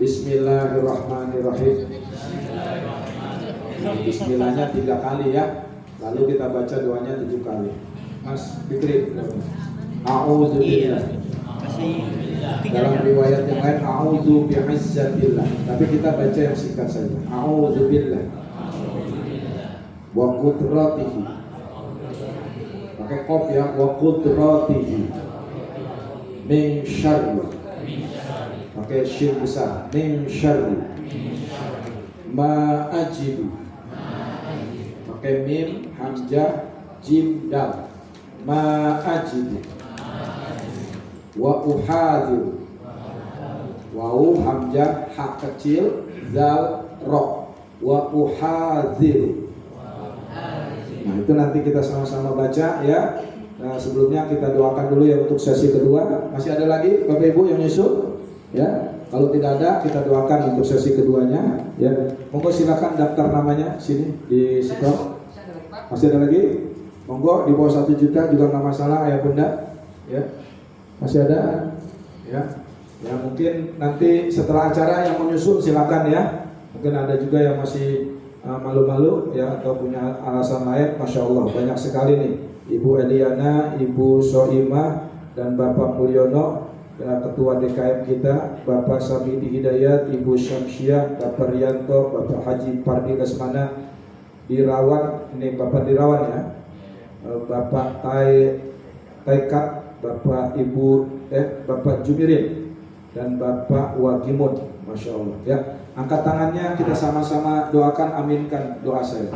Bismillahirrahmanirrahim. Bismillahnya 3 kali ya. Lalu kita baca doanya 7 kali. Mas Fikri, a'udzubillah. Dalam riwayat yang lain a'udzu bi'izzatillah. Tapi kita baca yang singkat saja. A'udzubillah wa qudratihi, pakai qaf ya, wa qudratihi min syarri, pakai shin besar, min syarri ma ajidu, pakai mim hamzah jim dal, ma ajidu wa uhadiru, wawu hamzah ha kecil zal ro, wa uhadiru. Nah itu nanti kita sama-sama baca ya. Nah sebelumnya kita doakan dulu ya untuk sesi kedua. Masih ada lagi Bapak Ibu yang nyusul ya. Kalau tidak ada kita doakan untuk sesi keduanya ya. Monggo silakan daftar namanya sini di setor. Masih ada lagi? Monggo di bawah 1 juta juga nggak masalah ayah bunda ya. Masih ada ya. Ya mungkin nanti setelah acara yang menyusul silakan ya. Mungkin ada juga yang masih malu-malu ya atau punya alasan lain. Masya Allah banyak sekali nih Ibu Eliana, Ibu Soimah dan Bapak Mulyono ya, Ketua DKM kita, Bapak Samidi Hidayat, Ibu Syamsiah, Bapak Rianto, Bapak Haji Pardi Lesmana Dirawan, ini Bapak Dirawan ya, Bapak Taikat, Bapak Bapak Jumirin dan Bapak Wagimun. Masya Allah ya. Angkat tangannya kita sama-sama doakan, aminkan doa saya.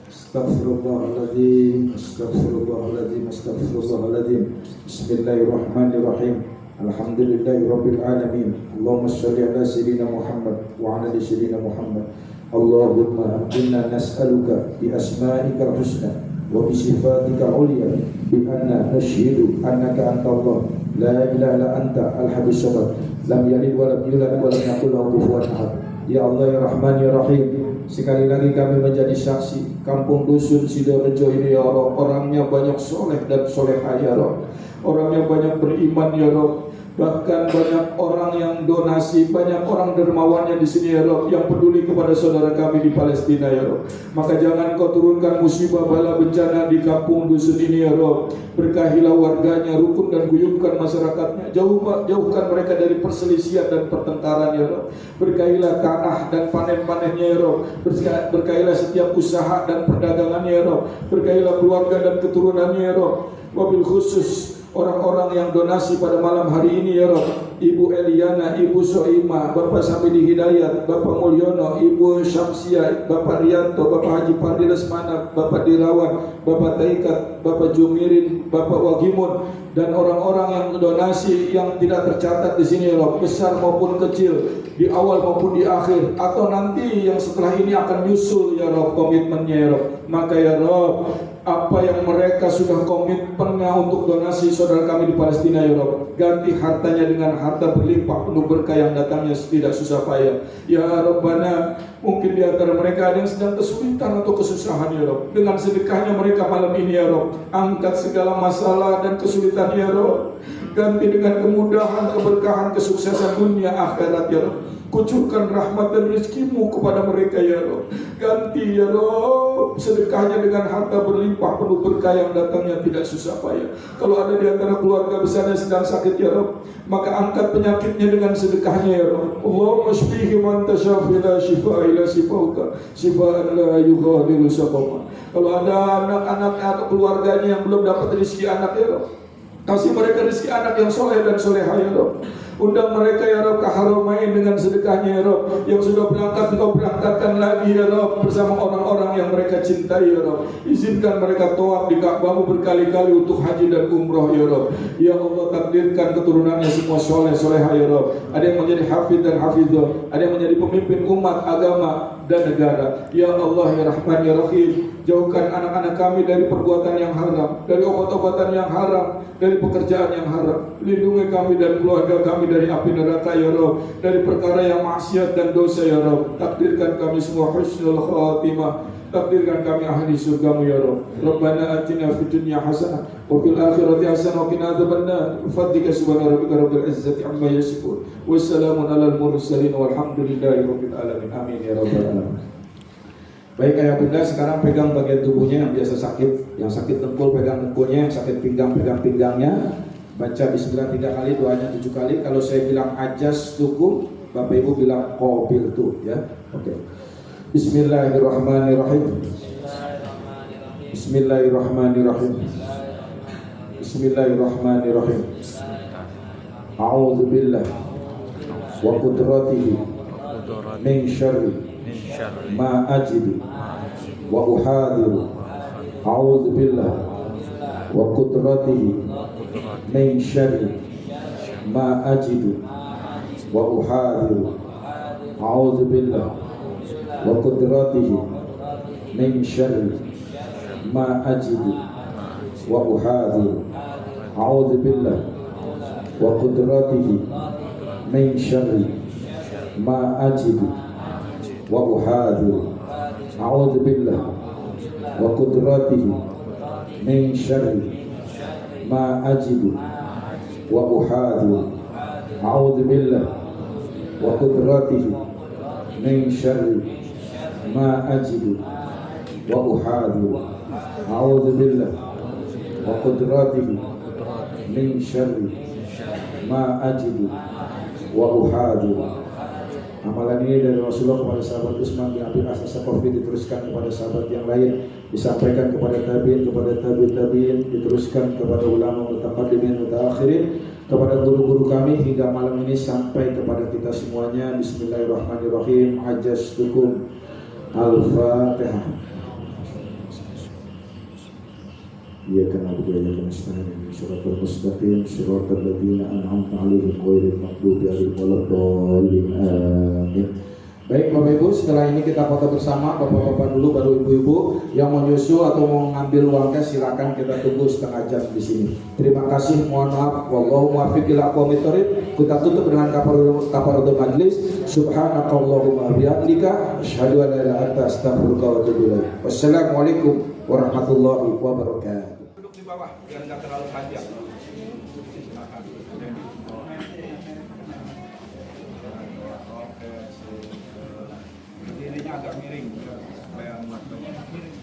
Astaghfirullahaladzim, astaghfirullahaladzim, astaghfirullahaladzim. Bismillahirrahmanirrahim. Alhamdulillahirabbil alamin. Allahumma shalli ala sayyidina Muhammad wa ala ali sayyidina Muhammad. Allahumma inna nas'aluka bi asma'ikal husna wa bi sifatikal ulya bi anna nashhadu annaka antallah la ilaha illa anta al-hadis samad lam yalid wa lam yulad wa lam yakul lahu kufuwan ahad. Ya Allah ya Rahman ya Rahim, sekali lagi kami menjadi saksi kampung dusun Sidorejo ini ya Allah, orangnya banyak soleh dan solehah ya Allah, orangnya banyak beriman ya Allah, bahkan banyak orang yang donasi, banyak orang dermawannya di sini ya Rabb, yang peduli kepada saudara kami di Palestina ya Rabb. Maka jangan kau turunkan musibah bala bencana di kampung dusun ini ya Rabb. Berkahilah warganya, rukun dan guyupkan masyarakatnya, jauhkan mereka dari perselisihan dan pertengkaran ya Rabb. Berkahilah tanah dan panen-panennya ya Rabb. Berkahilah setiap usaha dan perdagangannya ya Rabb. Berkahilah keluarga dan keturunannya ya Rabb. Wabil khusus orang-orang yang donasi pada malam hari ini ya Rabb. Ibu Eliana, Ibu Soima, Bapak Samidi Hidayat, Bapak Mulyono, Ibu Syamsia, Bapak Rianto, Bapak Haji Pardi Lesmana, Bapak Dirawan, Bapak Taikat, Bapak Jumirin, Bapak Wagimun, dan orang-orang yang donasi yang tidak tercatat di sini ya Rabb, besar maupun kecil, di awal maupun di akhir, atau nanti yang setelah ini akan nyusul ya Rabb komitmennya ya Rabb. Maka ya Rabb, apa yang mereka sudah komitmennya untuk donasi saudara kami di Palestina ya Rabb, ganti hartanya dengan harta berlimpah penuh berkah yang datangnya tidak susah payah ya Rabbana. Mungkin di antara mereka ada yang sedang kesulitan atau kesusahan ya Rabb, dengan sedekahnya mereka malam ini ya Rabb, angkat segala masalah dan kesulitan ya Rabb, ganti dengan kemudahan, keberkahan, kesuksesan dunia akhirat ya Rabb. Kucurkan rahmat dan rezekimu kepada mereka ya Rabb. Ganti ya Rabb sedekahnya dengan harta berlimpah penuh berkah yang datangnya tidak susah payah. Kalau ada di antara keluarga besarnya sedang sakit ya Rabb, maka angkat penyakitnya dengan sedekahnya ya Rabb. Allahumma shfihi man tasyafi la shifa ila shifauka shifaan la yughadiru saqama. Kalau ada anak-anak atau keluarganya yang belum dapat rezeki anak ya Rabb, kasih mereka rezeki anak yang soleh dan soleha ya Rabb. Undang mereka ya Rabb ke Haramain dengan sedekahnya ya Rabb. Yang sudah berangkat Engkau berangkatkan lagi ya Rabb bersama orang-orang yang mereka cintai ya Rabb. Izinkan mereka tawaf di Ka'bahmu berkali-kali untuk haji dan umroh ya Rabb. Ya Allah, takdirkan keturunannya semua soleh soleha ya Rabb. Ada yang menjadi hafidh dan hafidhah, ada yang menjadi pemimpin umat, agama dan negara. Ya Allah ya Rahman ya Rahim, jauhkan anak-anak kami dari perbuatan yang haram, dari obat-obatan yang haram, dari pekerjaan yang haram. Lindungi kami dan keluarga kami dari api neraka ya Rabb, dari perkara yang maksiat dan dosa ya Rabb. Takdirkan kami semua husnul khatimah, takdirkan kami ahli surgamu ya Rabb. Rabbana atina fid dunya hasanah wa fil akhirati hasanah wa qina adzabannar. Fadlika subhana rabbika rabbil izzati amma yasifun. Wassalamun alal mursalin walhamdulillahi rabbil alamin. Amin ya rabbal alamin. Baik ayah bunda, sekarang pegang bagian tubuhnya yang biasa sakit. Yang sakit dengkul pegang dengkulnya, yang sakit pinggang pegang pinggangnya. Baca bismillah 3 kali, doanya 7 kali. Kalau saya bilang ajas tukum, Bapak Ibu bilang qabil tu ya. Oke. Bismillahirrahmanirrahim. Bismillahirrahmanirrahim. Bismillahirrahmanirrahim. A'udzu billahi wa qudratihi min syarri ma ajidu wa uhadiru. A'udzu billahi wa qudratihi min syarri ma ajidu wa uhadiru. A'udzu billahi wa qudratihi min syarri ma ajidu wa uhadiru. A'udzu billahi wa qudratihi min syarri ma ajidu wa uhadiru. A'udzu billahi wa qudratihi min syarri ma ajidu wa uhadiru. A'udzu billahi wa qudratihi min syarri ma ajidu wa uhadiru. A'udzu billahi wa qudratihi min syarri ma ajidu wa uhadiru. Amalan ini dari Rasulullah kepada sahabat Utsman bin Affan diteruskan kepada sahabat yang lain, disampaikan kepada tabi'in, kepada tabi'in, diteruskan kepada ulama mutaqaddimin mutaakhirin, kepada guru-guru kami hingga malam ini sampai kepada kita semuanya. Bismillahirrahmanirrahim. Ajastukum. Al-Fatihah. Iyyaka na'budu wa iyyaka nasta'in. Shiratal mustaqim, shiratal ladzina an'amta 'alaihim ghairil maghdubi 'alaihim waladdallin. Amin. Baik Bapak Ibu, setelah ini kita foto bersama. Bapak-bapak dulu baru ibu-ibu. Yang mau nyusul atau mau ngambil uang cash silakan, kita tunggu setengah jam di sini. Terima kasih, mohon maaf. Wallahu muwaffiq ila aqwamit thoriq. Kita tutup dengan kafaratul majlis. Subhanakallahumma bihamdika asyhadu an la ilaha illa anta astaghfiruka wa atubu ilaik. Wassalamualaikum warahmatullahi wabarakatuh. Duduk di bawah biar nggak terlalu panjang. Silakan. Oke. Dirinya agak miring supaya muat. Miring.